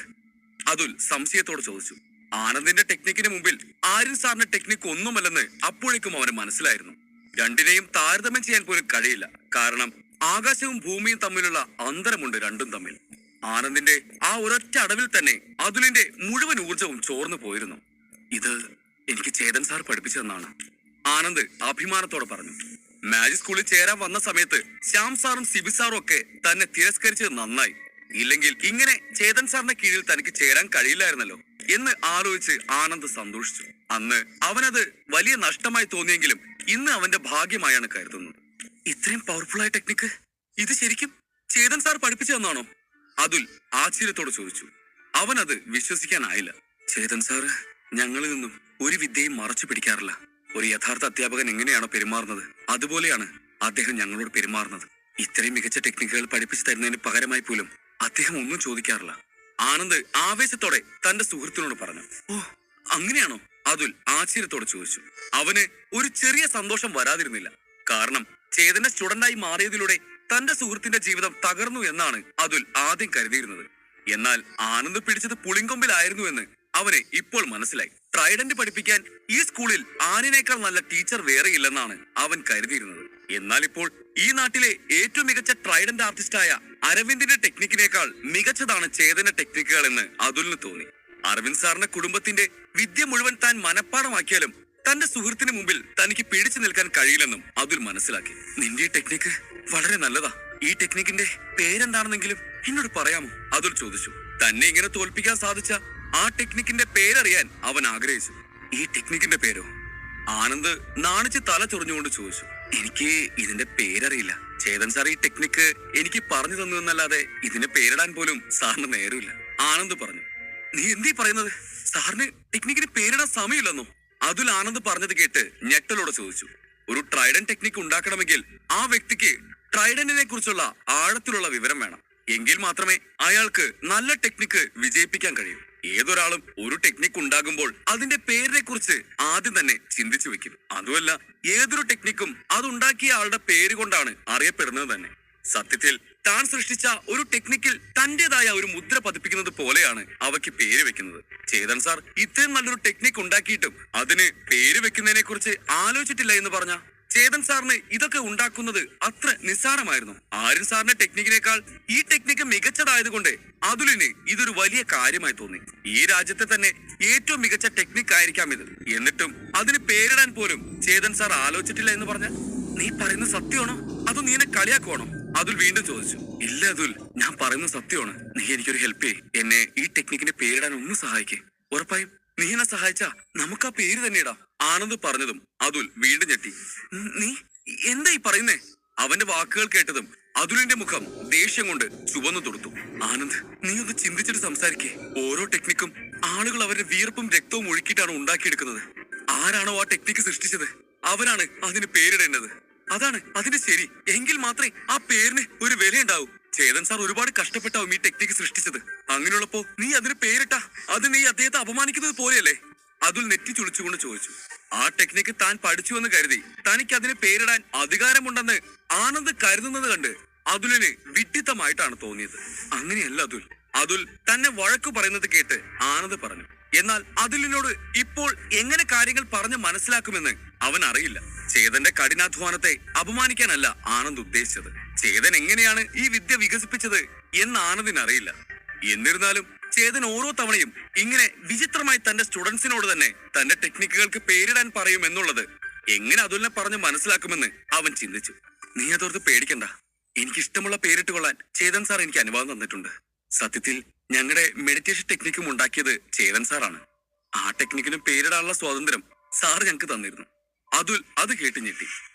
അതുൽ സംശയത്തോട് ചോദിച്ചു. ആനന്ദിന്റെ ടെക്നിക്കിന് മുമ്പിൽ ആര്യൻ സാറിന്റെ ടെക്നിക്ക് ഒന്നുമല്ലെന്ന് അപ്പോഴേക്കും അവന് മനസ്സിലായിരുന്നു. രണ്ടിനെയും താരതമ്യം ചെയ്യാൻ പോലും കഴിയില്ല. കാരണം ആകാശവും ഭൂമിയും തമ്മിലുള്ള അന്തരമുണ്ട് രണ്ടും തമ്മിൽ. ആനന്ദിന്റെ ആ ഒരൊറ്റ അടവിൽ തന്നെ അതുലിന്റെ മുഴുവൻ ഊർജവും ചോർന്നു പോയിരുന്നു. ഇത് എനിക്ക് ചേതൻ സാർ പഠിപ്പിച്ചതെന്നാണ് ആനന്ദ് അഭിമാനത്തോടെ പറഞ്ഞു. മാജിക് സ്കൂളിൽ ചേരാൻ വന്ന സമയത്ത് ശ്യാം സാറും സിബി സാറും ഒക്കെ തന്നെ തിരസ്കരിച്ചത് നന്നായി. ഇല്ലെങ്കിൽ ഇങ്ങനെ ചേതൻ സാറിന്റെ കീഴിൽ തനിക്ക് ചേരാൻ കഴിയില്ലായിരുന്നല്ലോ എന്ന് ആലോചിച്ച് ആനന്ദ് സന്തോഷിച്ചു. അന്ന് അവനത് വലിയ നഷ്ടമായി തോന്നിയെങ്കിലും ഇന്ന് അവന്റെ ഭാഗ്യമായാണ് കരുതുന്നത്. ഇത്രയും പവർഫുൾ ആയ ടെക്നിക്ക് ഇത് ശരിക്കും ചേതൻ സാർ പഠിപ്പിച്ചതെന്നാണോ? അതുൽ ആശ്ചര്യത്തോട് ചോദിച്ചു. അവനത് വിശ്വസിക്കാനായില്ല. ചേതൻ സാറ് ഞങ്ങളിൽ നിന്നും ഒരു വിദ്യയും മറച്ചു പിടിക്കാറില്ല. ഒരു യഥാർത്ഥ അധ്യാപകൻ എങ്ങനെയാണോ പെരുമാറുന്നത് അതുപോലെയാണ് അദ്ദേഹം ഞങ്ങളോട് പെരുമാറുന്നത്. ഇത്രയും മികച്ച ടെക്നിക്കുകൾ പഠിപ്പിച്ചു തരുന്നതിന് പകരമായി പോലും അദ്ദേഹം ഒന്നും ചോദിക്കാറില്ല. ആനന്ദ് ആവേശത്തോടെ തന്റെ സുഹൃത്തിനോട് പറഞ്ഞു. ഓ, അങ്ങനെയാണോ? അതുൽ ആശ്ചര്യത്തോടെ ചോദിച്ചു. അവന് ഒരു ചെറിയ സന്തോഷം വരാതിരുന്നില്ല. കാരണം ചേതന്റെ സ്റ്റുഡന്റായി മാറിയതിലൂടെ തന്റെ സുഹൃത്തിന്റെ ജീവിതം തകർന്നു എന്നാണ് അതുൽ ആദ്യം കരുതിയിരുന്നത്. എന്നാൽ ആനന്ദ് പിടിച്ചത് പുളിങ്കൊമ്പിലായിരുന്നു എന്ന് അവന് ഇപ്പോൾ മനസ്സിലായി. ട്രൈഡന്റ് പഠിപ്പിക്കാൻ ഈ സ്കൂളിൽ ആനിനേക്കാൾ നല്ല ടീച്ചർ വേറെയില്ലെന്നാണ് അവൻ കരുതിയിരുന്നത്. എന്നാൽ ഇപ്പോൾ ഈ നാട്ടിലെ ഏറ്റവും മികച്ച ട്രൈഡന്റ് ആർട്ടിസ്റ്റായ അരവിന്ദിന്റെ ടെക്നിക്കിനേക്കാൾ മികച്ചതാണ് ചേതന്റെ ടെക്നിക്കുകൾ എന്ന് അതുലിന് തോന്നി. അരവിന്ദ് സാറിന്റെ കുടുംബത്തിന്റെ വിദ്യ മുഴുവൻ താൻ മനഃപ്പാടമാക്കിയാലും തന്റെ സുഹൃത്തിന് മുമ്പിൽ തനിക്ക് പിടിച്ചു നിൽക്കാൻ കഴിയില്ലെന്നും അതുൽ മനസ്സിലാക്കി. നിന്റെ ഈ ടെക്നിക്ക് വളരെ നല്ലതാ. ഈ ടെക്നിക്കിന്റെ പേരെന്താണെന്നെങ്കിലും എന്നോട് പറയാമോ? അതുൽ ചോദിച്ചു. തന്നെ ഇങ്ങനെ തോൽപ്പിക്കാൻ സാധിച്ച ആ ടെക്നിക്കിന്റെ പേരറിയാൻ അവൻ ആഗ്രഹിച്ചു. ഈ ടെക്നിക്കിന്റെ പേരോ? ആനന്ദ് നാണിച്ച് തല ചൊറിഞ്ഞുകൊണ്ട് ചോദിച്ചു. എനിക്ക് ഇതിന്റെ പേരറിയില്ല. ചേതൻ സാർ ഈ ടെക്നിക്ക് എനിക്ക് പറഞ്ഞു തന്നു എന്നല്ലാതെ ഇതിന് പേരിടാൻ പോലും സാറിന് നേരമില്ല. ആനന്ദ് പറഞ്ഞു. നീ എന്തീ പറയുന്നത്? സാറിന് ടെക്നിക്കിന് പേരിടാൻ സമയമില്ലെന്നോ? അതുൽ ആനന്ദ് പറഞ്ഞത് കേട്ട് ഞെട്ടലോടെ ചോദിച്ചു. ഒരു ട്രൈഡൻ ടെക്നിക്ക് ഉണ്ടാക്കണമെങ്കിൽ ആ വ്യക്തിക്ക് ട്രൈഡന്റിനെ കുറിച്ചുള്ള ആഴത്തിലുള്ള വിവരം വേണം. എങ്കിൽ മാത്രമേ അയാൾക്ക് നല്ല ടെക്നിക്ക് വിജയിപ്പിക്കാൻ കഴിയൂ. ഏതൊരാളും ഒരു ടെക്നിക്ക് ഉണ്ടാകുമ്പോൾ അതിന്റെ പേരിനെ കുറിച്ച് ആദ്യം തന്നെ ചിന്തിച്ചു വെക്കും. അതുമല്ല, ഏതൊരു ടെക്നിക്കും അതുണ്ടാക്കിയ ആളുടെ പേര് കൊണ്ടാണ് അറിയപ്പെടുന്നത് തന്നെ. സത്യത്തിൽ താൻ സൃഷ്ടിച്ച ഒരു ടെക്നിക്കിൽ തന്റേതായ ഒരു മുദ്ര പതിപ്പിക്കുന്നത് പോലെയാണ് അവയ്ക്ക് പേര് വെക്കുന്നത്. ചേതൻ സാർ ഇത്രയും നല്ലൊരു ടെക്നിക്ക് ഉണ്ടാക്കിയിട്ടും അതിന് പേര് വെക്കുന്നതിനെ കുറിച്ച് ആലോചിച്ചിട്ടില്ല എന്ന് പറഞ്ഞ ചേതൻ സാറിന് ഇതൊക്കെ ഉണ്ടാക്കുന്നത് അത്ര നിസ്സാരമായിരുന്നു. ആര്യൻ സാറിന്റെ ടെക്നിക്കിനേക്കാൾ ഈ ടെക്നിക്ക് മികച്ചതായതുകൊണ്ട് അതുലിന് ഇതൊരു വലിയ കാര്യമായി തോന്നി. ഈ രാജ്യത്തെ തന്നെ ഏറ്റവും മികച്ച ടെക്നിക്ക് ആയിരിക്കാം ഇത്. എന്നിട്ടും അതിന് പേരിടാൻ പോലും ചേതൻ സാർ ആലോചിച്ചിട്ടില്ല എന്ന് പറഞ്ഞ നീ പറയുന്നത് സത്യമാണോ അതോ നീ എന്നെ കളിയാക്കുവാണോ? അതുൽ വീണ്ടും ചോദിച്ചു. ഇല്ല അതുൽ, ഞാൻ പറയുന്നത് സത്യമാണ്. നീ എനിക്കൊരു ഹെൽപ്പ് ചെയ്യ്. എന്നെ ഈ ടെക്നിക്കിന് പേരിടാൻ ഒന്ന് സഹായിക്കേ. ഉറപ്പായും നീ എന്നെ സഹായിച്ചാ നമുക്ക് ആ പേര് തന്നെ ഇടാം. ആനന്ദ് പറഞ്ഞതും അതുൽ വീണ്ടും ഞെട്ടി. നീ എന്താ ഈ പറയുന്നേ? അവന്റെ വാക്കുകൾ കേട്ടതും അതുലിന്റെ മുഖം ദേഷ്യം കൊണ്ട് ചുവന്നു തൊടുത്തു. ആനന്ദ്, നീ ഒന്ന് ചിന്തിച്ചിട്ട് സംസാരിക്കേ. ഓരോ ടെക്നിക്കും ആളുകൾ അവരുടെ വിയർപ്പും രക്തവും ഒഴുക്കിയിട്ടാണ് ഉണ്ടാക്കിയെടുക്കുന്നത്. ആരാണോ ആ ടെക്നിക്ക് സൃഷ്ടിച്ചത് അവരാണ് അതിന് പേരിടേണ്ടത്. അതാണ് അതിന്റെ ശരി. എങ്കിൽ മാത്രമേ ആ പേരിന് ഒരു വിലയുണ്ടാവൂ. ചേതൻ സാർ ഒരുപാട് കഷ്ടപ്പെട്ടാവും ഈ ടെക്നിക്ക് സൃഷ്ടിച്ചത്. അങ്ങനെയുള്ളപ്പോ നീ അതിന് പേരിട്ടാ അത് നീ അദ്ദേഹത്തെ അപമാനിക്കുന്നത് പോലെയല്ലേ? അതുൽ നെറ്റി ചുളിച്ചുകൊണ്ട് ചോദിച്ചു. ആ ടെക്നിക്ക് താൻ പഠിച്ചു എന്ന് കരുതി തനിക്ക് അതിന് പേരിടാൻ അധികാരമുണ്ടെന്ന് ആനന്ദ് കരുതുന്നത് കണ്ട് അതുലിന് വിഡ്ഢിത്തമായിട്ടാണ് തോന്നിയത്. അങ്ങനെയല്ല അതുൽ. അതുൽ തന്നെ വഴക്കു പറയുന്നത് കേട്ട് ആനന്ദ് പറഞ്ഞു. എന്നാൽ അതുലിനോട് ഇപ്പോൾ എങ്ങനെ കാര്യങ്ങൾ പറഞ്ഞ് മനസ്സിലാക്കുമെന്ന് അവൻ അറിയില്ല. ചേതന്റെ കഠിനാധ്വാനത്തെ അപമാനിക്കാനല്ല ആനന്ദ് ഉദ്ദേശിച്ചത്. ചേതൻ എങ്ങനെയാണ് ഈ വിദ്യ വികസിപ്പിച്ചത് എന്ന് ആനന്ദിന് അറിയില്ല. എന്നിരുന്നാലും ചേതൻ ഓരോ തവണയും ഇങ്ങനെ വിചിത്രമായി തന്റെ സ്റ്റുഡൻസിനോട് തന്നെ തന്റെ ടെക്നിക്കുകൾക്ക് പേരിടാൻ പറയും എന്നുള്ളത് എങ്ങനെ അതുലിനെ പറഞ്ഞ് മനസ്സിലാക്കുമെന്ന് അവൻ ചിന്തിച്ചു. നീ അതോർത്ത് പേടിക്കണ്ട. എനിക്കിഷ്ടമുള്ള പേരിട്ട് കൊള്ളാൻ ചേതൻ സാർ എനിക്ക് അനുവാദം തന്നിട്ടുണ്ട്. സത്യത്തിൽ ഞങ്ങളുടെ മെഡിറ്റേഷൻ ടെക്നിക്കും ഉണ്ടാക്കിയത് ചേതൻ സാറാണ്. ആ ടെക്നിക്കിനും പേരിടാനുള്ള സ്വാതന്ത്ര്യം സാർ ഞങ്ങൾക്ക് തന്നിരുന്നു. അതുൽ അത് കേട്ട് ഞെട്ടി.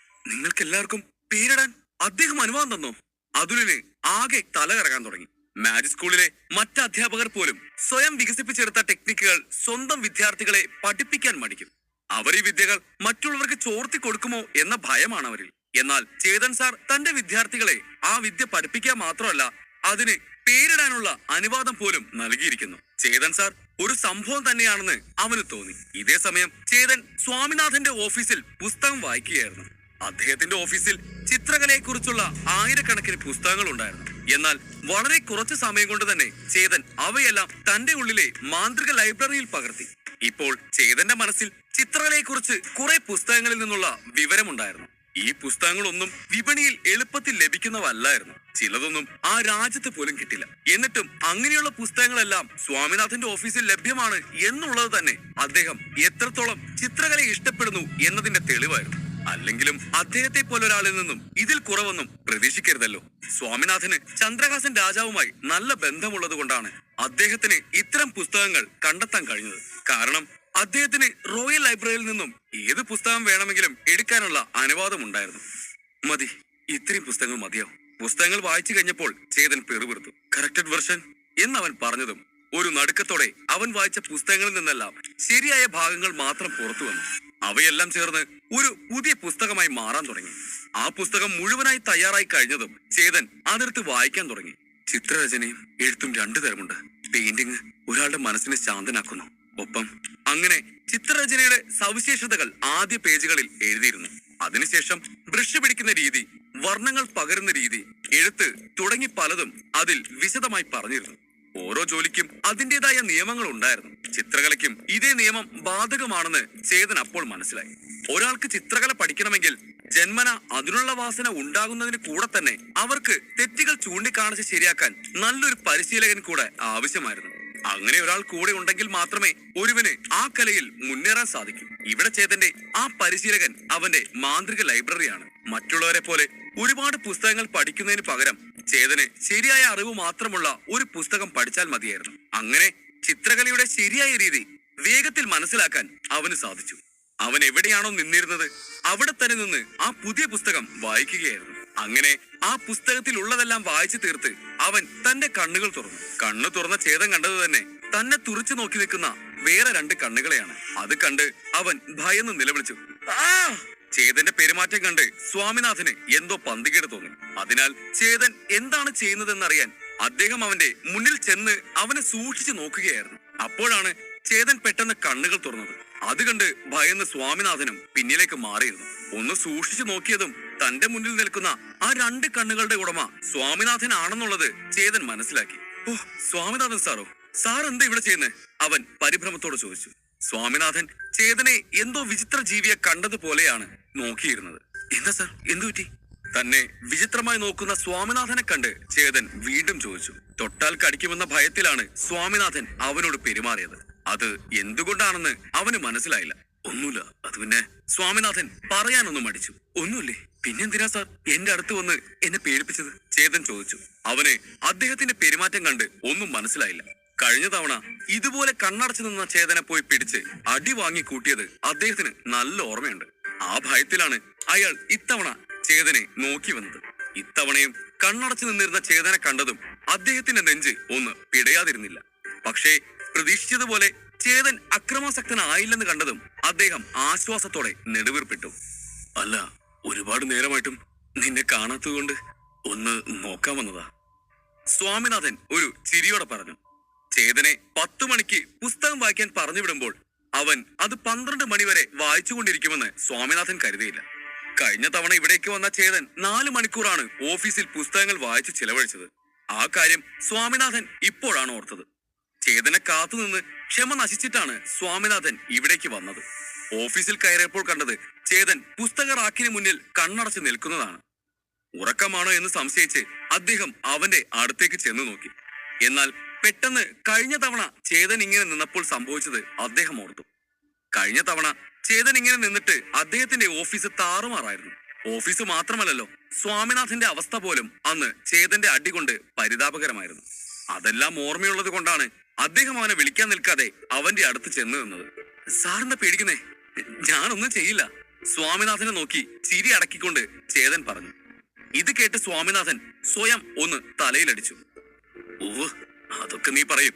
നിങ്ങൾക്ക് എല്ലാവർക്കും പേരിടാൻ അദ്ദേഹം അനുവാദം തന്നോ? അതുലിന് ആകെ തല കറങ്ങാൻ തുടങ്ങി. മാജിക് സ്കൂളിലെ മറ്റ് അധ്യാപകർ പോലും സ്വയം വികസിപ്പിച്ചെടുത്ത ടെക്നിക്കുകൾ സ്വന്തം വിദ്യാർത്ഥികളെ പഠിപ്പിക്കാൻ മടിക്കും. അവർ ഈ വിദ്യകൾ മറ്റുള്ളവർക്ക് ചോർത്തി കൊടുക്കുമോ എന്ന ഭയമാണ് അവരിൽ. എന്നാൽ ചേതൻ സാർ തന്റെ വിദ്യാർത്ഥികളെ ആ വിദ്യ പഠിപ്പിക്കുക മാത്രമല്ല, അതിന് പേരിടാനുള്ള അനുവാദം പോലും നൽകിയിരിക്കുന്നു. ചേതൻ സാർ ഒരു സംഭവം തന്നെയാണെന്ന് അവന് തോന്നി. ഇതേ സമയം ചേതൻ സ്വാമിനാഥന്റെ ഓഫീസിൽ പുസ്തകം വായിക്കുകയായിരുന്നു. അദ്ദേഹത്തിന്റെ ഓഫീസിൽ ചിത്രകലയെക്കുറിച്ചുള്ള ആയിരക്കണക്കിന് പുസ്തകങ്ങൾ ഉണ്ടായിരുന്നു. എന്നാൽ വളരെ കുറച്ച് സമയം കൊണ്ട് തന്നെ ചേതൻ അവയെല്ലാം തന്റെ ഉള്ളിലെ മാന്ത്രിക ലൈബ്രറിയിൽ പകർത്തി. ഇപ്പോൾ ചേതന്റെ മനസ്സിൽ ചിത്രകലയെക്കുറിച്ച് കുറെ പുസ്തകങ്ങളിൽ നിന്നുള്ള വിവരമുണ്ടായിരുന്നു. ഈ പുസ്തകങ്ങളൊന്നും വിപണിയിൽ എളുപ്പത്തിൽ ലഭിക്കുന്നവല്ലായിരുന്നു. ചിലതൊന്നും ആ രാജ്യത്ത് പോലും കിട്ടില്ല. എന്നിട്ടും അങ്ങനെയുള്ള പുസ്തകങ്ങളെല്ലാം സ്വാമിനാഥന്റെ ഓഫീസിൽ ലഭ്യമാണ് എന്നുള്ളത് തന്നെ അദ്ദേഹം എത്രത്തോളം ചിത്രകലയെ ഇഷ്ടപ്പെടുന്നു എന്നതിന്റെ തെളിവായിരുന്നു. അല്ലെങ്കിലും അദ്ദേഹത്തെ പോലൊരാളിൽ നിന്നും ഇതിൽ കുറവൊന്നും പ്രതീക്ഷിക്കരുതല്ലോ. സ്വാമിനാഥന് ചന്ദ്രഹാസൻ രാജാവുമായി നല്ല ബന്ധമുള്ളത് കൊണ്ടാണ് അദ്ദേഹത്തിന് ഇത്തരം പുസ്തകങ്ങൾ കണ്ടെത്താൻ കഴിഞ്ഞത്. കാരണം അദ്ദേഹത്തിന് റോയൽ ലൈബ്രറിയിൽ നിന്നും ഏത് പുസ്തകം വേണമെങ്കിലും എടുക്കാനുള്ള അനുവാദം ഉണ്ടായിരുന്നു. മതി, ഇത്രയും പുസ്തകങ്ങൾ മതിയാവും. പുസ്തകങ്ങൾ വായിച്ചു കഴിഞ്ഞപ്പോൾ ചേതൻ പെറുപിറുത്തു. കറക്റ്റഡ് വെർഷൻ എന്നവൻ പറഞ്ഞതും ഒരു നടുക്കത്തോടെ അവൻ വായിച്ച പുസ്തകങ്ങളിൽ നിന്നെല്ലാം ശരിയായ ഭാഗങ്ങൾ മാത്രം പുറത്തു വന്നു. അവയെല്ലാം ചേർന്ന് ഒരു പുതിയ പുസ്തകമായി മാറാൻ തുടങ്ങി. ആ പുസ്തകം മുഴുവനായി തയ്യാറായി കഴിഞ്ഞതും ചേതൻ അതെടുത്ത് വായിക്കാൻ തുടങ്ങി. ചിത്രരചനയും എഴുത്തും രണ്ടു തരമുണ്ട്. പെയിന്റിങ് ഒരാളുടെ മനസ്സിനെ ശാന്തനാക്കുന്നു. ഒപ്പം അങ്ങനെ ചിത്രരചനയുടെ സവിശേഷതകൾ ആദ്യ പേജുകളിൽ എഴുതിയിരുന്നു. അതിനുശേഷം ബ്രഷ് പിടിക്കുന്ന രീതി, വർണ്ണങ്ങൾ പകരുന്ന രീതി, എഴുത്ത് തുടങ്ങി പലതും അതിൽ വിശദമായി പറഞ്ഞിരുന്നു. ഓരോ ജോലിക്കും അതിൻ്റെതായ നിയമങ്ങൾ ഉണ്ടായിരുന്നു. ചിത്രകലയ്ക്കും ഇതേ നിയമം ബാധകമാണെന്ന് ചേതൻ അപ്പോൾ മനസ്സിലായി. ഒരാൾക്ക് ചിത്രകല പഠിക്കണമെങ്കിൽ ജന്മന അതിനുള്ള വാസന ഉണ്ടാകുന്നതിന് കൂടെ തന്നെ അവർക്ക് തെറ്റുകൾ ചൂണ്ടിക്കാണിച്ച് ശരിയാക്കാൻ നല്ലൊരു പരിശീലകൻ കൂടെ ആവശ്യമായിരുന്നു. അങ്ങനെ ഒരാൾ കൂടെ ഉണ്ടെങ്കിൽ മാത്രമേ ഒരുവന് ആ കലയിൽ മുന്നേറാൻ സാധിക്കൂ. ഇവിടെ ചേതന്റെ ആ പരിശീലകൻ അവന്റെ മാന്ത്രിക ലൈബ്രറിയാണ്. മറ്റുള്ളവരെ പോലെ ഒരുപാട് പുസ്തകങ്ങൾ പഠിക്കുന്നതിന് പകരം ചേതന് ശരിയായ അറിവ് മാത്രമുള്ള ഒരു പുസ്തകം പഠിച്ചാൽ മതിയായിരുന്നു. അങ്ങനെ ചിത്രകലയുടെ ശരിയായ രീതി വേഗത്തിൽ മനസ്സിലാക്കാൻ അവന് സാധിച്ചു. അവൻ എവിടെയാണോ നിന്നിരുന്നത് അവിടെ തന്നെ നിന്ന് ആ പുതിയ പുസ്തകം വായിക്കുകയായിരുന്നു. അങ്ങനെ ആ പുസ്തകത്തിൽ ഉള്ളതെല്ലാം വായിച്ചു തീർത്ത് അവൻ തന്റെ കണ്ണുകൾ തുറന്നു. കണ്ണു തുറന്ന ചേതൻ കണ്ടത് തന്നെ തന്നെ തുറിച്ചു നോക്കി നിൽക്കുന്ന വേറെ രണ്ട് കണ്ണുകളെയാണ്. അത് കണ്ട് അവൻ ഭയന്ന് നിലവിളിച്ചു. ചേതന്റെ പെരുമാറ്റം കണ്ട് സ്വാമിനാഥന് എന്തോ പന്തികേട് തോന്നി. അതിനാൽ ചേതൻ എന്താണ് ചെയ്യുന്നതെന്നറിയാൻ അദ്ദേഹം അവന്റെ മുന്നിൽ ചെന്ന് അവനെ സൂക്ഷിച്ചു നോക്കുകയായിരുന്നു. അപ്പോഴാണ് ചേതൻ പെട്ടെന്ന് കണ്ണുകൾ തുറന്നത്. അത് കണ്ട് ഭയന്ന് സ്വാമിനാഥനും പിന്നിലേക്ക് മാറിയിരുന്നു. ഒന്ന് സൂക്ഷിച്ചു നോക്കിയതും തന്റെ മുന്നിൽ നിൽക്കുന്ന ആ രണ്ട് കണ്ണുകളുടെ ഉടമ സ്വാമിനാഥൻ ആണെന്നുള്ളത് ചേതൻ മനസ്സിലാക്കി. ഓ, സ്വാമിനാഥൻ സാറോ? സാർ എന്താ ഇവിടെ ചെയ്യുന്നത്? അവൻ പരിഭ്രമത്തോട് ചോദിച്ചു. സ്വാമിനാഥൻ ചേതനെ എന്തോ വിചിത്ര ജീവിയെ കണ്ടതുപോലെയാണ് നോക്കിയിരുന്നത്. എന്താ സാർ, എന്തു പറ്റി? തന്നെ വിചിത്രമായി നോക്കുന്ന സ്വാമിനാഥനെ കണ്ട് ചേതൻ വീണ്ടും ചോദിച്ചു. തൊട്ടാൽ കടിക്കുമെന്ന ഭയത്തിലാണ് സ്വാമിനാഥൻ അവനോട് പെരുമാറിയത്. അത് എന്തുകൊണ്ടാണെന്ന് അവന് മനസ്സിലായില്ല. ഒന്നുമില്ല. അത് പിന്നെ സ്വാമിനാഥൻ പറയാനൊന്നും മടിച്ചു. ഒന്നുമില്ലേ? പിന്നെന്തിനാ സാർ എന്റെ അടുത്ത് വന്ന് എന്നെ പേടിപ്പിച്ചത്? ചേതൻ ചോദിച്ചു. അവന് അദ്ദേഹത്തിന്റെ പെരുമാറ്റം കണ്ട് ഒന്നും മനസ്സിലായില്ല. കഴിഞ്ഞ തവണ ഇതുപോലെ കണ്ണടച്ചു നിന്ന ചേതനെ പോയി പിടിച്ച് അടി വാങ്ങി കൂട്ടിയത് അദ്ദേഹത്തിന് നല്ല ഓർമ്മയുണ്ട്. ആ ഭയത്തിലാണ് അയാൾ ഇത്തവണ ചേതനെ നോക്കി വന്നത്. ഇത്തവണയും കണ്ണടച്ചു നിന്നിരുന്ന ചേതനെ കണ്ടതും അദ്ദേഹത്തിന്റെ നെഞ്ച് ഒന്ന് പിടയാതിരുന്നില്ല. പക്ഷേ പ്രതീക്ഷിച്ചതുപോലെ ചേതൻ അക്രമാസക്തനായില്ലെന്ന് കണ്ടതും അദ്ദേഹം ആശ്വാസത്തോടെ നെടുവീർപ്പിട്ടു. അല്ല, ഒരുപാട് നേരമായിട്ടും നിന്നെ കാണാത്തതുകൊണ്ട് ഒന്ന് നോക്കാൻ വന്നതാ. സ്വാമിനാഥൻ ഒരു ചിരിയോടെ പറഞ്ഞു. ചേതനെ 10 മണിക്ക് പുസ്തകം വായിക്കാൻ പറഞ്ഞു വിടുമ്പോൾ അവൻ അത് 12 മണി വരെ വായിച്ചുകൊണ്ടിരിക്കുമെന്ന് സ്വാമിനാഥൻ കരുതിയില്ല. കഴിഞ്ഞ തവണ ഇവിടേക്ക് വന്ന ചേതൻ 4 മണിക്കൂറാണ് ഓഫീസിൽ പുസ്തകങ്ങൾ വായിച്ച് ചിലവഴിച്ചത്. ആ കാര്യം സ്വാമിനാഥൻ ഇപ്പോഴാണ് ഓർത്തത്. ചേതനെ കാത്തുനിന്ന് ക്ഷമ നശിച്ചിട്ടാണ് സ്വാമിനാഥൻ ഇവിടേക്ക് വന്നത്. ഓഫീസിൽ കയറിയപ്പോൾ കണ്ടത് ചേതൻ പുസ്തക റാക്കിന് മുന്നിൽ കണ്ണടച്ച് നിൽക്കുന്നതാണ്. ഉറക്കമാണോ എന്ന് സംശയിച്ച് അദ്ദേഹം അവന്റെ അടുത്തേക്ക് ചെന്ന് നോക്കി. എന്നാൽ പെട്ടെന്ന് കഴിഞ്ഞ തവണ ചേതൻ ഇങ്ങനെ നിന്നപ്പോൾ സംഭവിച്ചത് അദ്ദേഹം ഓർത്തു. കഴിഞ്ഞ തവണ ചേതൻ ഇങ്ങനെ നിന്നിട്ട് അദ്ദേഹത്തിന്റെ ഓഫീസ് താറുമാറായിരുന്നു. ഓഫീസ് മാത്രമല്ലല്ലോ, സ്വാമിനാഥന്റെ അവസ്ഥ പോലും അന്ന് ചേതന്റെ അടി കൊണ്ട് പരിതാപകരമായിരുന്നു. അതെല്ലാം ഓർമ്മയുള്ളത് കൊണ്ടാണ് അദ്ദേഹം അവനെ വിളിക്കാൻ നിൽക്കാതെ അവന്റെ അടുത്ത് ചെന്ന് നിന്നത്. സാറിന്റെ പേടിക്കുന്നേ? ഞാനൊന്നും ചെയ്യില്ല. സ്വാമിനാഥനെ നോക്കി ചിരി അടക്കിക്കൊണ്ട് ചേതൻ പറഞ്ഞു. ഇത് കേട്ട് സ്വാമിനാഥൻ സ്വയം ഒന്ന് തലയിലടിച്ചു. ഓ, അതൊക്കെ നീ പറയും.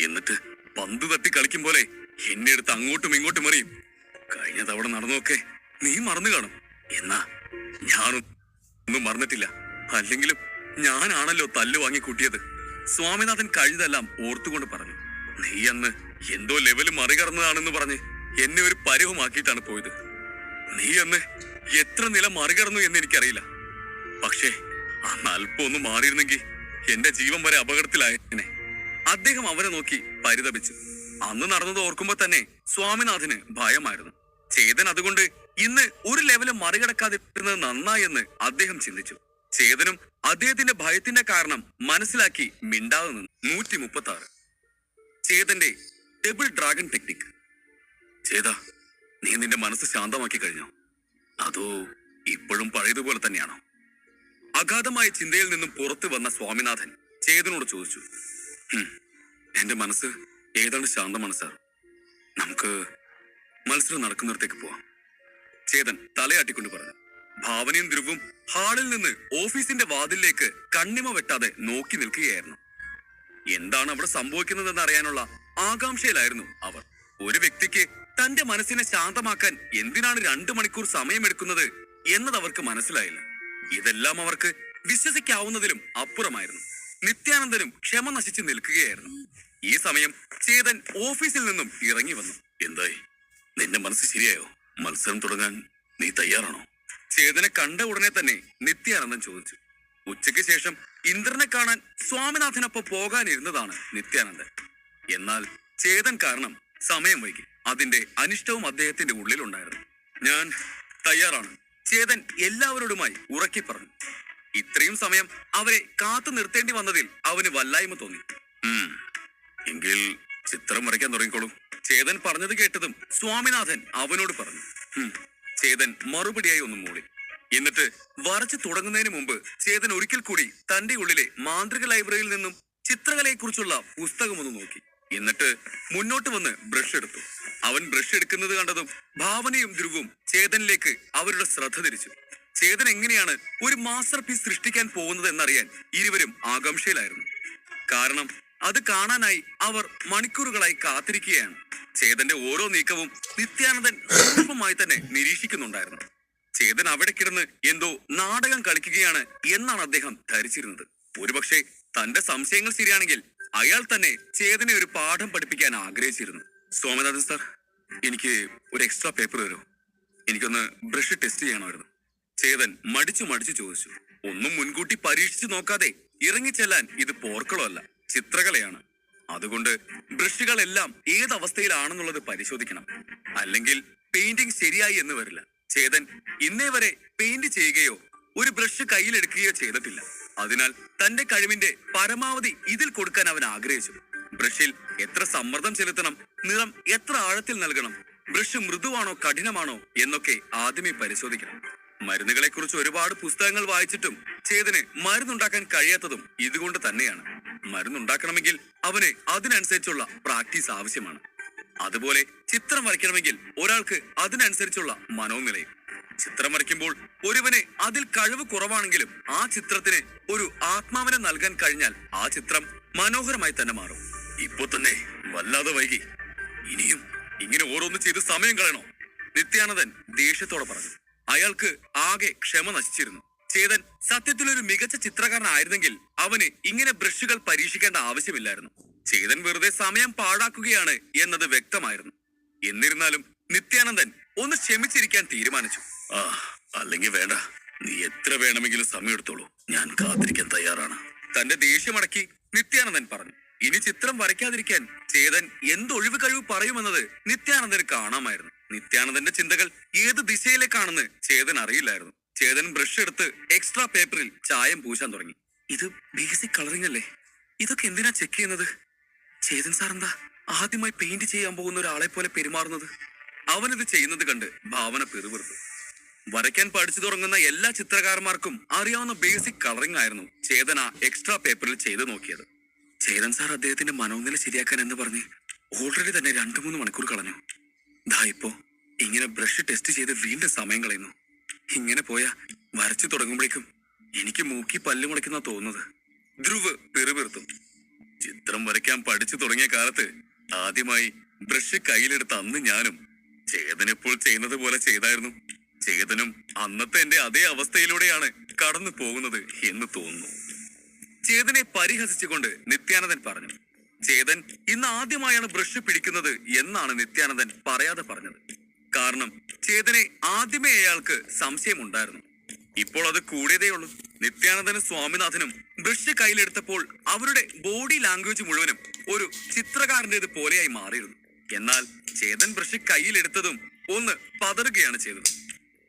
എന്നിട്ട് പന്ത് തട്ടി കളിക്കും പോലെ എന്നെ എടുത്ത് അങ്ങോട്ടും ഇങ്ങോട്ടും എറിയും. കഴിഞ്ഞ തവണ നടന്നൊക്കെ നീ മറന്നു കാണും. എന്നാ ഞാനൊന്നും മറന്നിട്ടില്ല. അല്ലെങ്കിലും ഞാനാണല്ലോ തല്ല് വാങ്ങി കൂട്ടിയത്. സ്വാമിനാഥൻ കഴിഞ്ഞതെല്ലാം ഓർത്തുകൊണ്ട് പറഞ്ഞു. നീ അന്ന് എന്തോ ലെവല് മറികടന്നതാണെന്ന് പറഞ്ഞ് എന്നെ ഒരു പരുവമാക്കിയിട്ടാണ് പോയത്. നീ അന്ന് എത്ര നില മറികടന്നു എന്ന് എനിക്കറിയില്ല. പക്ഷേ അന്ന് അല്പം ഒന്ന് മാറിയിരുന്നെങ്കിൽ എന്റെ ജീവൻ വരെ അപകടത്തിലായേനെ. അദ്ദേഹം അവനെ നോക്കി പരിതപിച്ചു. അന്ന് നടന്നത് ഓർക്കുമ്പോ തന്നെ സ്വാമിനാഥന് ഭയമായിരുന്നു. ചേതൻ അതുകൊണ്ട് ഇന്ന് ഒരു ലെവല് മറികടക്കാതിരുന്നത് നന്നായെന്ന് അദ്ദേഹം ചിന്തിച്ചു. ചേതനും അദ്ദേഹത്തിന്റെ ഭയത്തിന്റെ കാരണം മനസ്സിലാക്കി മിണ്ടാതെ നിന്നു. 136 ചേതന്റെ ഡബിൾ ഡ്രാഗൺ ടെക്നിക്. ചേതാ, നീ നിന്റെ മനസ്സ് ശാന്തമാക്കി കഴിഞ്ഞോ? അതോ ഇപ്പോഴും പഴയതുപോലെ തന്നെയാണോ? അഗാധമായ ചിന്തയിൽ നിന്നും പുറത്തു വന്ന സ്വാമിനാഥൻ ചേതനോട് ചോദിച്ചു. എന്റെ മനസ്സ് ഏതാണ്ട് ശാന്തമാണ് സാർ. നമുക്ക് മത്സരം നടക്കുന്നിടത്തേക്ക് പോവാം. ചേതൻ തലയാട്ടിക്കൊണ്ട് പറഞ്ഞു. ഭാവനയും ധ്രുവും ഹാളിൽ നിന്ന് ഓഫീസിന്റെ വാതിലിലേക്ക് കണ്ണിമ വെട്ടാതെ നോക്കി നിൽക്കുകയായിരുന്നു. എന്താണ് അവിടെ സംഭവിക്കുന്നതെന്ന് അറിയാനുള്ള ആകാംക്ഷയിലായിരുന്നു അവർ. ഒരു വ്യക്തിക്ക് തന്റെ മനസ്സിനെ ശാന്തമാക്കാൻ എന്തിനാണ് 2 മണിക്കൂർ സമയമെടുക്കുന്നത് എന്നത് അവർക്ക് മനസ്സിലായില്ല. ഇതെല്ലാം അവർക്ക് വിശ്വസിക്കാവുന്നതിലും അപ്പുറമായിരുന്നു. നിത്യാനന്ദനും ക്ഷമ നശിച്ചു നിൽക്കുകയായിരുന്നു. ഈ സമയം ചേതൻ ഓഫീസിൽ നിന്നും ഇറങ്ങി വന്നു. എന്തായി? നിന്റെ മനസ്സ് ശരിയായോ? മത്സരം തുടങ്ങാൻ നീ തയ്യാറാണോ? ചേതനെ കണ്ട ഉടനെ തന്നെ നിത്യാനന്ദൻ ചോദിച്ചു. ഉച്ചയ്ക്ക് ശേഷം ഇന്ദ്രനെ കാണാൻ സ്വാമിനാഥനൊപ്പം പോകാനിരുന്നതാണ് നിത്യാനന്ദൻ. എന്നാൽ ചേതൻ കാരണം സമയം വൈകി. അതിന്റെ അനിഷ്ടവും അദ്ദേഹത്തിന്റെ ഉള്ളിലുണ്ടായിരുന്നു. ഞാൻ തയ്യാറാണ്, ചേതൻ എല്ലാവരോടുമായി ഉറക്കി പറഞ്ഞു. ഇത്രയും സമയം അവരെ കാത്തു നിർത്തേണ്ടി വന്നതിൽ അവന് വല്ലായ്മ തോന്നി. എങ്കിൽ ചിത്രം വരയ്ക്കാൻ തുടങ്ങിക്കോളൂ. ചേതൻ പറഞ്ഞത് കേട്ടതും സ്വാമിനാഥൻ അവനോട് പറഞ്ഞു. ചേതൻ മറുപടിയായി ഒന്ന് മൂളി. എന്നിട്ട് വരച്ചു തുടങ്ങുന്നതിന് മുമ്പ് ചേതൻ ഒരിക്കൽ കൂടി തന്റെ ഉള്ളിലെ മാന്ത്രിക ലൈബ്രറിയിൽ നിന്നും ചിത്രകലയെക്കുറിച്ചുള്ള പുസ്തകം ഒന്ന് നോക്കി. എന്നിട്ട് മുന്നോട്ട് വന്ന് ബ്രഷ് എടുത്തു. അവൻ ബ്രഷ് എടുക്കുന്നത് കണ്ടതും ഭാവനയും ധ്രുവും ചേതനിലേക്ക് അവരുടെ ശ്രദ്ധ തിരിച്ചു. ചേതൻ എങ്ങനെയാണ് ഒരു മാസ്റ്റർ പീസ് സൃഷ്ടിക്കാൻ പോകുന്നത് എന്നറിയാൻ ഇരുവരും ആകാംക്ഷയിലായിരുന്നു. കാരണം അത് കാണാനായി അവർ മണിക്കൂറുകളായി കാത്തിരിക്കുകയാണ്. ചേതന്റെ ഓരോ നീക്കവും നിത്യാനന്ദൻ സൂക്ഷ്മമായി തന്നെ നിരീക്ഷിക്കുന്നുണ്ടായിരുന്നു. ചേതൻ അവിടെ കിടന്ന് എന്തോ നാടകം കളിക്കുകയാണ് എന്നാണ് അദ്ദേഹം ധരിച്ചിരുന്നത്. ഒരുപക്ഷെ തന്റെ സംശയങ്ങൾ ശരിയാണെങ്കിൽ അയാൾ തന്നെ ചേതനെ ഒരു പാഠം പഠിപ്പിക്കാൻ ആഗ്രഹിച്ചിരുന്നു. സ്വാമിനാഥൻ സാർ, എനിക്ക് ഒരു എക്സ്ട്രാ പേപ്പർ തരൂ. എനിക്കൊന്ന് ബ്രഷ് ടെസ്റ്റ് ചെയ്യണമായിരുന്നു. ചേതൻ മടിച്ചു ചോദിച്ചു. ഒന്നും മുൻകൂട്ടി പരീക്ഷിച്ചു നോക്കാതെ ഇറങ്ങിച്ചെല്ലാൻ ഇത് പോർക്കളോ അല്ല, ചിത്രകലയാണ്. അതുകൊണ്ട് ബ്രഷുകളെല്ലാം ഏതവസ്ഥയിലാണെന്നുള്ളത് പരിശോധിക്കണം. അല്ലെങ്കിൽ പെയിന്റിംഗ് ശരിയായി എന്ന് വരില്ല. ചേതൻ ഇന്നേ വരെ പെയിന്റ് ചെയ്യുകയോ ഒരു ബ്രഷ് കയ്യിലെടുക്കുകയോ ചെയ്തിട്ടില്ല. അതിനാൽ തന്റെ കഴിവിന്റെ പരമാവധി ഇതിൽ കൊടുക്കാൻ അവൻ ആഗ്രഹിച്ചു. ബ്രഷിൽ എത്ര സമ്മർദ്ദം ചെലുത്തണം, നിറം എത്ര ആഴത്തിൽ നൽകണം, ബ്രഷ് മൃദുവാണോ കഠിനമാണോ എന്നൊക്കെ ആദ്യമേ പരിശോധിക്കണം. മരുന്നുകളെ കുറിച്ച് ഒരുപാട് പുസ്തകങ്ങൾ വായിച്ചിട്ടും ചേതന് മരുന്നുണ്ടാക്കാൻ കഴിയാത്തതും ഇതുകൊണ്ട് തന്നെയാണ്. മരുന്നുണ്ടാക്കണമെങ്കിൽ അവന് അതിനനുസരിച്ചുള്ള പ്രാക്ടീസ് ആവശ്യമാണ്. അതുപോലെ ചിത്രം വരയ്ക്കണമെങ്കിൽ ഒരാൾക്ക് അതിനനുസരിച്ചുള്ള മനോനിലയും. ചിത്രം വരയ്ക്കുമ്പോൾ ഒരുവന് അതിൽ കഴിവ് കുറവാണെങ്കിലും ആ ചിത്രത്തിന് ഒരു ആത്മാവിനെ നൽകാൻ കഴിഞ്ഞാൽ ആ ചിത്രം മനോഹരമായി തന്നെ മാറും. ഇപ്പൊ തന്നെ വല്ലാതെ വൈകി. ഇനിയും ഇങ്ങനെ ഓരോന്ന് ചെയ്ത് സമയം കളയണോ? നിത്യാനന്ദൻ ദേഷ്യത്തോടെ പറഞ്ഞു. അയാൾക്ക് ആകെ ക്ഷമ നശിച്ചിരുന്നു. ചേതൻ സത്യത്തിലൊരു മികച്ച ചിത്രകാരനായിരുന്നെങ്കിൽ അവന് ഇങ്ങനെ ബ്രഷുകൾ പരീക്ഷിക്കേണ്ട ആവശ്യമില്ലായിരുന്നു. ചേതൻ വെറുതെ സമയം പാഴാക്കുകയാണ് എന്നത് വ്യക്തമായിരുന്നു. എന്നിരുന്നാലും നിത്യാനന്ദൻ ഒന്ന് ക്ഷമിച്ചിരിക്കാൻ തീരുമാനിച്ചു. അല്ലെങ്കിൽ വേണ്ട, നീ എത്ര വേണമെങ്കിലും സമയം എടുത്തോളൂ, ഞാൻ കാത്തിരിക്കാൻ തയ്യാറാണ്. തന്റെ ദേഷ്യമടക്കി നിത്യാനന്ദൻ പറഞ്ഞു. ഇനി ചിത്രം വരയ്ക്കാതിരിക്കാൻ ചേതൻ എന്തൊഴിവ് കഴിവ് പറയുമെന്നത് നിത്യാനന്ദന് കാണാമായിരുന്നു. നിത്യാനന്ദന്റെ ചിന്തകൾ ഏത് ദിശയിലേക്കാണെന്ന് ചേതൻ അറിയില്ലായിരുന്നു. ചേതൻ ബ്രഷ് എടുത്ത് എക്സ്ട്രാ പേപ്പറിൽ ചായം പൂശാൻ തുടങ്ങി. ഇത് ബേസിക് കളറിംഗ് അല്ലേ? ഇതൊക്കെ എന്തിനാ ചെക്ക് ചെയ്യുന്നത്? ചേതൻ സാർ എന്താ ആദ്യമായി പെയിന്റ് ചെയ്യാൻ പോകുന്ന ഒരാളെ പോലെ പെരുമാറുന്നത്? അവനിത് ചെയ്യുന്നത് കണ്ട് ഭാവന പിറുപിറുത്തു. വരയ്ക്കാൻ പഠിച്ചു തുടങ്ങുന്ന എല്ലാ ചിത്രകാരന്മാർക്കും അറിയാവുന്ന ബേസിക് കളറിംഗ് ആയിരുന്നു ചേതൻ ആ എക്സ്ട്രാ പേപ്പറിൽ ചെയ്ത് നോക്കിയത്. ചേതൻ സാർ അദ്ദേഹത്തിന്റെ മനോനില ശരിയാക്കാൻ എന്ന് പറഞ്ഞ് ഓൾറെഡി തന്നെ 2-3 മണിക്കൂർ കളഞ്ഞു. ദാ ഇപ്പോ ഇങ്ങനെ ബ്രഷ് ടെസ്റ്റ് ചെയ്ത് വീണ്ടും സമയം കളയുന്നു. ഇങ്ങനെ പോയാ വരച്ചു തുടങ്ങുമ്പോഴേക്കും എനിക്ക് മൂക്കി പല്ല് മുളയ്ക്കുന്ന തോന്നുന്നത്. ധ്രുവ് പിറുപിറുത്തും. ചിത്രം വരയ്ക്കാൻ പഠിച്ചു തുടങ്ങിയ കാലത്ത് ആദ്യമായി ബ്രഷ് കയ്യിലെടുത്ത അന്ന് ഞാനും ചേതൻ ഇപ്പോൾ ചെയ്യുന്നത് പോലെ ചെയ്തായിരുന്നു, ചേതനും അന്നത്തെ എന്റെ അതേ അവസ്ഥയിലൂടെയാണ് കടന്നു പോകുന്നത് എന്ന് തോന്നുന്നു. ചേതനെ പരിഹസിച്ചുകൊണ്ട് നിത്യാനന്ദൻ പറഞ്ഞു. ചേതൻ ഇന്ന് ആദ്യമായാണ് ബ്രഷ് പിടിക്കുന്നത് എന്നാണ് നിത്യാനന്ദൻ പറയാതെ പറഞ്ഞത്. കാരണം ചേതനെ ആദ്യമേ അയാൾക്ക് സംശയമുണ്ടായിരുന്നു. ഇപ്പോൾ അത് കൂടിയതേ ഉള്ളൂ. നിത്യാനന്ദനും സ്വാമിനാഥനും ബ്രഷ് കയ്യിലെടുത്തപ്പോൾ അവരുടെ ബോഡി ലാംഗ്വേജ് മുഴുവനും ഒരു ചിത്രകാരന്റേത് പോലെയായി മാറിയിരുന്നു. എന്നാൽ ചേതൻ ബ്രഷ് കയ്യിലെടുത്തതും ഒന്ന് പതറുകയാണ് ചെയ്തത്.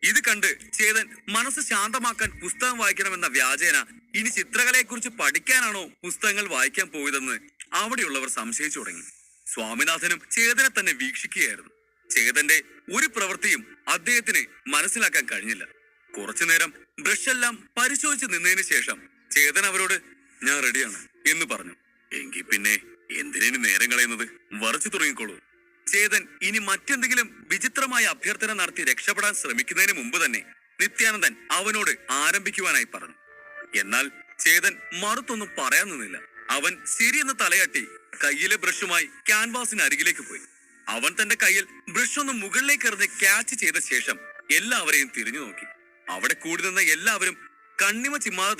ഇത് കണ്ട് ചേതൻ മനസ്സ് ശാന്തമാക്കാൻ പുസ്തകം വായിക്കണമെന്ന വ്യാജേന ഇനി ചിത്രകലയെക്കുറിച്ച് പഠിക്കാനാണോ പുസ്തകങ്ങൾ വായിക്കാൻ പോയതെന്ന് അവിടെയുള്ളവർ സംശയിച്ചു തുടങ്ങി. സ്വാമിനാഥനും ചേതനെ തന്നെ വീക്ഷിക്കുകയായിരുന്നു. ചേതന്റെ ഒരു പ്രവൃത്തിയും അദ്ദേഹത്തിന് മനസ്സിലാക്കാൻ കഴിഞ്ഞില്ല. കുറച്ചുനേരം ബ്രഷ് എല്ലാം പരിശോധിച്ച് നിന്നതിന് ശേഷം ചേതൻ അവരോട് ഞാൻ റെഡിയാണ് എന്ന് പറഞ്ഞു. എങ്കിൽ പിന്നെ എന്തിനു നേരം കളയുന്നത്, വരച്ചു തുടങ്ങിക്കോളൂ. ചേതൻ ഇനി മറ്റെന്തെങ്കിലും വിചിത്രമായ അഭ്യർത്ഥന നടത്തി രക്ഷപ്പെടാൻ ശ്രമിക്കുന്നതിന് മുമ്പ് തന്നെ നിത്യാനന്ദൻ അവനോട് ആരംഭിക്കുവാനായി പറഞ്ഞു. എന്നാൽ ചേതൻ മറുത്തൊന്നും പറയാൻ നിന്നില്ല. അവൻ ശരിയെന്ന് തലയാട്ടി കയ്യിലെ ബ്രഷുമായി ക്യാൻവാസിന് അരികിലേക്ക് പോയി. അവൻ തന്റെ കയ്യിൽ ബ്രഷ് ഒന്ന് മുകളിലേക്ക് എറിഞ്ഞ് ക്യാച്ച് ചെയ്ത ശേഷം എല്ലാവരെയും തിരിഞ്ഞു നോക്കി. അവിടെ കൂടി നിന്ന എല്ലാവരും കണ്ണിമ ചിമ്മാതെ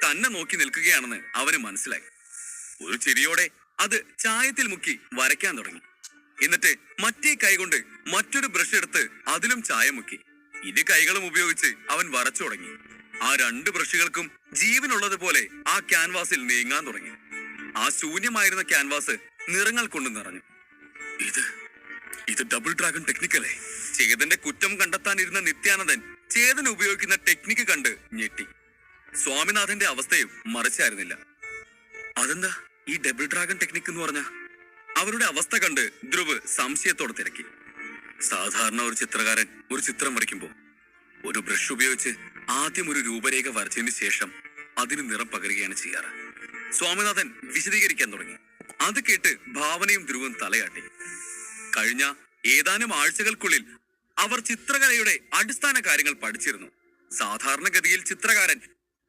തന്നെ നോക്കി നിൽക്കുകയാണെന്ന് അവന് മനസ്സിലായി. ഒരു ചിരിയോടെ അത് ചായത്തിൽ മുക്കി വരയ്ക്കാൻ തുടങ്ങി. എന്നിട്ട് മറ്റേ കൈകൊണ്ട് മറ്റൊരു ബ്രഷ് എടുത്ത് അതിലും ചായ മുക്കി. ഇരു കൈകളും ഉപയോഗിച്ച് അവൻ വരച്ചു തുടങ്ങി. ആ രണ്ട് ബ്രഷുകൾക്കും ജീവനുള്ളതുപോലെ ആ ക്യാൻവാസിൽ നീങ്ങാൻ തുടങ്ങി. ആ ശൂന്യമായിരുന്ന ക്യാൻവാസ് നിറങ്ങൾ കൊണ്ട് നിറഞ്ഞു. ഇത് ഡബിൾ ഡ്രാഗൺ ടെക്നിക്കല്ലേ? ചേതന്റെ കുറ്റം കണ്ടെത്താനിരുന്ന നിത്യാനന്ദൻ ചേതൻ ഉപയോഗിക്കുന്ന ടെക്നിക്ക് കണ്ട് ഞെട്ടി. സ്വാമിനാഥന്റെ അവസ്ഥയും മറിച്ചായിരുന്നില്ല. അതെന്താ ഈ ഡബിൾ ഡ്രാഗൺ ടെക്നിക്ക് എന്ന് പറഞ്ഞ? അവരുടെ അവസ്ഥ കണ്ട് ധ്രുവ് സംശയത്തോടെ തിരക്കി. സാധാരണ ഒരു ചിത്രകാരൻ ഒരു ചിത്രം വരയ്ക്കുമ്പോൾ ഒരു ബ്രഷ് ഉപയോഗിച്ച് ആദ്യം ഒരു രൂപരേഖ വരച്ചതിന് ശേഷം അതിന് നിറം പകരുകയാണ് ചെയ്യാറ്. സ്വാമിനാഥൻ വിശദീകരിക്കാൻ തുടങ്ങി. അത് കേട്ട് ഭാവനയും ധ്രുവും തലയാട്ടി. കഴിഞ്ഞ ഏതാനും ആഴ്ചകൾക്കുള്ളിൽ അവർ ചിത്രകലയുടെ അടിസ്ഥാന കാര്യങ്ങൾ പഠിച്ചിരുന്നു. സാധാരണഗതിയിൽ ചിത്രകാരൻ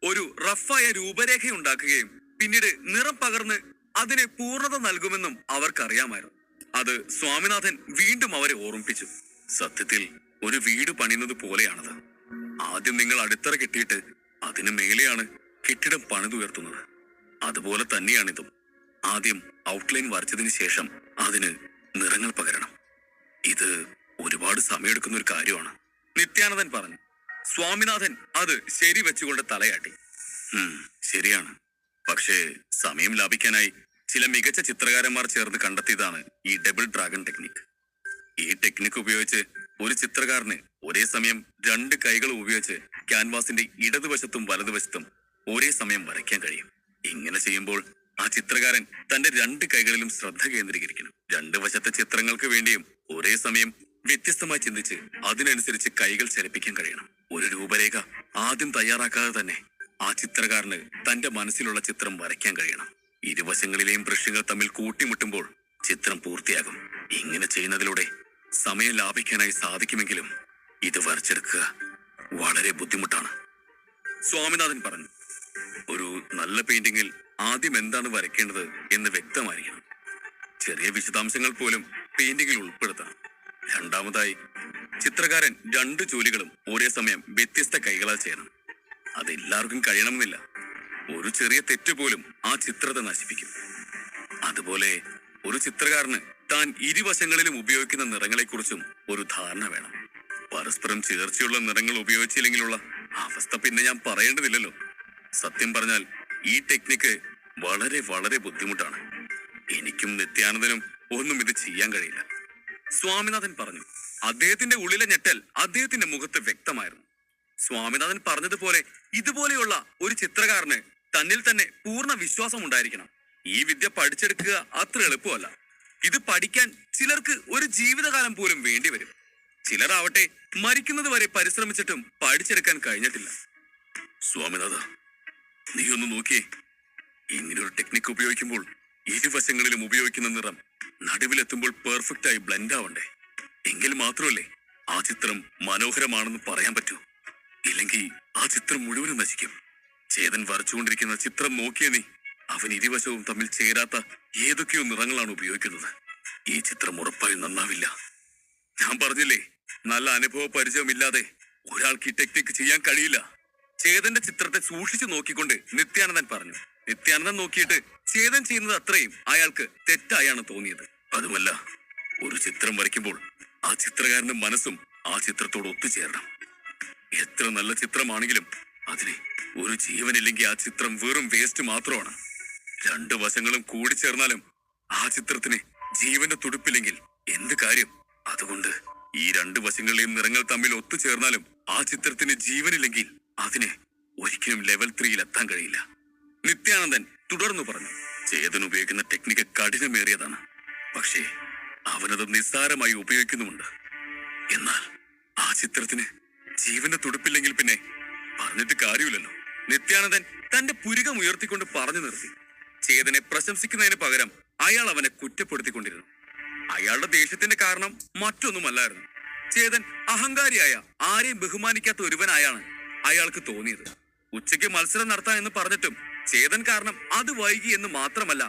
ഒരു റഫായ രൂപരേഖ ഉണ്ടാക്കുകയും പിന്നീട് നിറം പകർന്ന് അതിന് പൂർണ്ണത നൽകുമെന്നും അവർക്കറിയാമായിരുന്നു. അത് സ്വാമിനാഥൻ വീണ്ടും അവരെ ഓർമ്മിപ്പിച്ചു. സത്യത്തിൽ ഒരു വീട് പണിയുന്നത് പോലെയാണത്. ആദ്യം നിങ്ങൾ അടിത്തറ കെട്ടിയിട്ട് അതിന് മേലെയാണ് കെട്ടിടം പണിതുയർത്തുന്നത്. അതുപോലെ തന്നെയാണിതും. ആദ്യം ഔട്ട്ലൈൻ വരച്ചതിന് ശേഷം അതിന് നിറങ്ങൾ പകരണം. ഇത് ഒരുപാട് സമയമെടുക്കുന്ന ഒരു കാര്യമാണ്, നിത്യാനന്ദൻ പറഞ്ഞു. സ്വാമിനാഥൻ അത് ശരി വെച്ചുകൊണ്ട് തലയാട്ടി. ശരിയാണ്. പക്ഷേ സമയം ലാഭിക്കാനായി ചില മികച്ച ചിത്രകാരന്മാർ ചേർന്ന് കണ്ടെത്തിയതാണ് ഈ ഡബിൾ ഡ്രാഗൺ ടെക്നിക്ക്. ഈ ടെക്നിക്ക് ഉപയോഗിച്ച് ഒരു ചിത്രകാരന് ഒരേ സമയം രണ്ട് കൈകളും ഉപയോഗിച്ച് ക്യാൻവാസിന്റെ ഇടതുവശത്തും വലതുവശത്തും ഒരേ സമയം വരയ്ക്കാൻ കഴിയും. ഇങ്ങനെ ചെയ്യുമ്പോൾ ആ ചിത്രകാരൻ തന്റെ രണ്ട് കൈകളിലും ശ്രദ്ധ കേന്ദ്രീകരിക്കണം. രണ്ട് വശത്തെ ചിത്രങ്ങൾക്ക് വേണ്ടിയും ഒരേ സമയം വ്യത്യസ്തമായി ചിന്തിച്ച് അതിനനുസരിച്ച് കൈകൾ ചലിപ്പിക്കാൻ കഴിയണം. ഒരു രൂപരേഖ ആദ്യം തയ്യാറാക്കാതെ തന്നെ ആ ചിത്രകാരന് തന്റെ മനസ്സിലുള്ള ചിത്രം വരയ്ക്കാൻ കഴിയണം. ഇരുവശങ്ങളിലെയും ബ്രഷുകൾ തമ്മിൽ കൂട്ടിമുട്ടുമ്പോൾ ചിത്രം പൂർത്തിയാകും. ഇങ്ങനെ ചെയ്യുന്നതിലൂടെ സമയം ലാഭിക്കാനായി സാധിക്കുമെങ്കിലും ഇത് വരച്ചെടുക്കുക വളരെ ബുദ്ധിമുട്ടാണ്, സ്വാമിനാഥൻ പറഞ്ഞു. ഒരു നല്ല പെയിന്റിങ്ങിൽ ആദ്യം എന്താണ് വരയ്ക്കേണ്ടത് എന്ന് വ്യക്തമായിരിക്കണം. ചെറിയ വിശദാംശങ്ങൾ പോലും പെയിന്റിങ്ങിൽ ഉൾപ്പെടുത്തണം. രണ്ടാമതായി, ചിത്രകാരൻ രണ്ട് ജോലികളും ഒരേ സമയം വ്യത്യസ്ത കൈകളാൽ ചെയ്യണം. അതെല്ലാവർക്കും കഴിയണമെന്നില്ല. ഒരു ചെറിയ തെറ്റ് പോലും ആ ചിത്രത്തെ നശിപ്പിക്കും. അതുപോലെ ഒരു ചിത്രകാരന് താൻ ഇരുവശങ്ങളിലും ഉപയോഗിക്കുന്ന നിറങ്ങളെക്കുറിച്ചും ഒരു ധാരണ വേണം. പരസ്പരം ചേർച്ചയുള്ള നിറങ്ങൾ ഉപയോഗിച്ചില്ലെങ്കിലുള്ള അവസ്ഥ പിന്നെ ഞാൻ പറയേണ്ടതില്ലല്ലോ. സത്യം പറഞ്ഞാൽ ഈ ടെക്നിക്ക് വളരെ വളരെ ബുദ്ധിമുട്ടാണ്. എനിക്കും നിത്യാനന്ദനും ഒന്നും ഇത് ചെയ്യാൻ കഴിയില്ല, സ്വാമിനാഥൻ പറഞ്ഞു. അദ്ദേഹത്തിന്റെ ഉള്ളിലെ ഞെട്ടൽ അദ്ദേഹത്തിന്റെ മുഖത്ത് വ്യക്തമായിരുന്നു. സ്വാമിനാഥൻ പറഞ്ഞതുപോലെ ഇതുപോലെയുള്ള ഒരു ചിത്രകാരന് തന്നിൽ തന്നെ പൂർണ്ണ വിശ്വാസം ഉണ്ടായിരിക്കണം. ഈ വിദ്യ പഠിച്ചെടുക്കുക അത്ര എളുപ്പമല്ല. ഇത് പഠിക്കാൻ ചിലർക്ക് ഒരു ജീവിതകാലം പോലും വേണ്ടിവരും. ചിലരാവട്ടെ മരിക്കുന്നത് വരെ പരിശ്രമിച്ചിട്ടും പഠിച്ചെടുക്കാൻ കഴിഞ്ഞിട്ടില്ല. സ്വാമിനാഥ, നീ ഒന്ന് നോക്കിയേ. ഇങ്ങനൊരു ടെക്നിക്ക് ഉപയോഗിക്കുമ്പോൾ ഇരുവശങ്ങളിലും ഉപയോഗിക്കുന്ന നിറം നടുവിലെത്തുമ്പോൾ പെർഫെക്റ്റ് ആയി ബ്ലെൻഡ് ആവണ്ടേ? എങ്കിൽ മാത്രമല്ലേ ആ ചിത്രം മനോഹരമാണെന്ന് പറയാൻ പറ്റൂ. ഇല്ലെങ്കിൽ ആ ചിത്രം മുഴുവനും നശിക്കും. ചേതൻ വരച്ചുകൊണ്ടിരിക്കുന്ന ചിത്രം നോക്കിയേ നീ. അവൻ ഇരുവശവും തമ്മിൽ ചേരാത്ത ഏതൊക്കെയോ നിറങ്ങളാണ് ഉപയോഗിക്കുന്നത്. ഈ ചിത്രം ഉറപ്പായും നന്നാവില്ല. ഞാൻ പറഞ്ഞില്ലേ, നല്ല അനുഭവ പരിചയമില്ലാതെ ഒരാൾക്ക് ഈ ടെക്നിക്ക് ചെയ്യാൻ കഴിയില്ല. ചേതന്റെ ചിത്രത്തെ സൂക്ഷിച്ചു നോക്കിക്കൊണ്ട് നിത്യാനന്ദൻ പറഞ്ഞു. നിത്യാനന്ദൻ നോക്കിയിട്ട് ചേതൻ ചെയ്യുന്നത് അത്രയും അയാൾക്ക് തെറ്റായാണ് തോന്നിയത്. അതുമല്ല, ഒരു ചിത്രം വരയ്ക്കുമ്പോൾ ആ ചിത്രകാരന്റെ മനസ്സും ആ ചിത്രത്തോട് ഒത്തുചേരണം. എത്ര നല്ല ചിത്രമാണെങ്കിലും അതിന് ഒരു ജീവനില്ലെങ്കിൽ ആ ചിത്രം വെറും വേസ്റ്റ് മാത്രമാണ്. രണ്ടു വശങ്ങളും കൂടിച്ചേർന്നാലും ആ ചിത്രത്തിന് ജീവന്റെ തുടിപ്പില്ലെങ്കിൽ എന്ത് കാര്യം? അതുകൊണ്ട് ഈ രണ്ടു വശങ്ങളിലെയും നിറങ്ങൾ തമ്മിൽ ഒത്തുചേർന്നാലും ആ ചിത്രത്തിന് ജീവനില്ലെങ്കിൽ അതിന് ഒരിക്കലും ലെവൽ 3 എത്താൻ കഴിയില്ല. നിത്യാനന്ദൻ തുടർന്നു പറഞ്ഞു. ചേതൻ ഉപയോഗിക്കുന്ന ടെക്നിക്ക് കഠിനമേറിയതാണ്. പക്ഷേ അവനത് നിസ്സാരമായി ഉപയോഗിക്കുന്നുമുണ്ട്. എന്നാൽ ആ ചിത്രത്തിന് ജീവന്റെ തുടിപ്പില്ലെങ്കിൽ പിന്നെ പറഞ്ഞിട്ട് കാര്യമില്ലല്ലോ. നിത്യാനന്ദൻ തന്റെ പുരികം ഉയർത്തിക്കൊണ്ട് പറഞ്ഞു നിർത്തി. ചേതനെ പ്രശംസിക്കുന്നതിന് പകരം അയാൾ അവനെ കുറ്റപ്പെടുത്തിക്കൊണ്ടിരുന്നു. അയാളുടെ ദേഷ്യത്തിന്റെ കാരണം മറ്റൊന്നുമല്ലായിരുന്നു. ചേതൻ അഹങ്കാരിയായ, ആരെയും ബഹുമാനിക്കാത്ത ഒരുവനായാണ് അയാൾക്ക് തോന്നിയത്. ഉച്ചയ്ക്ക് മത്സരം നടത്താം എന്ന് പറഞ്ഞിട്ടും ചേതൻ കാരണം അത് വൈകി എന്ന് മാത്രമല്ല,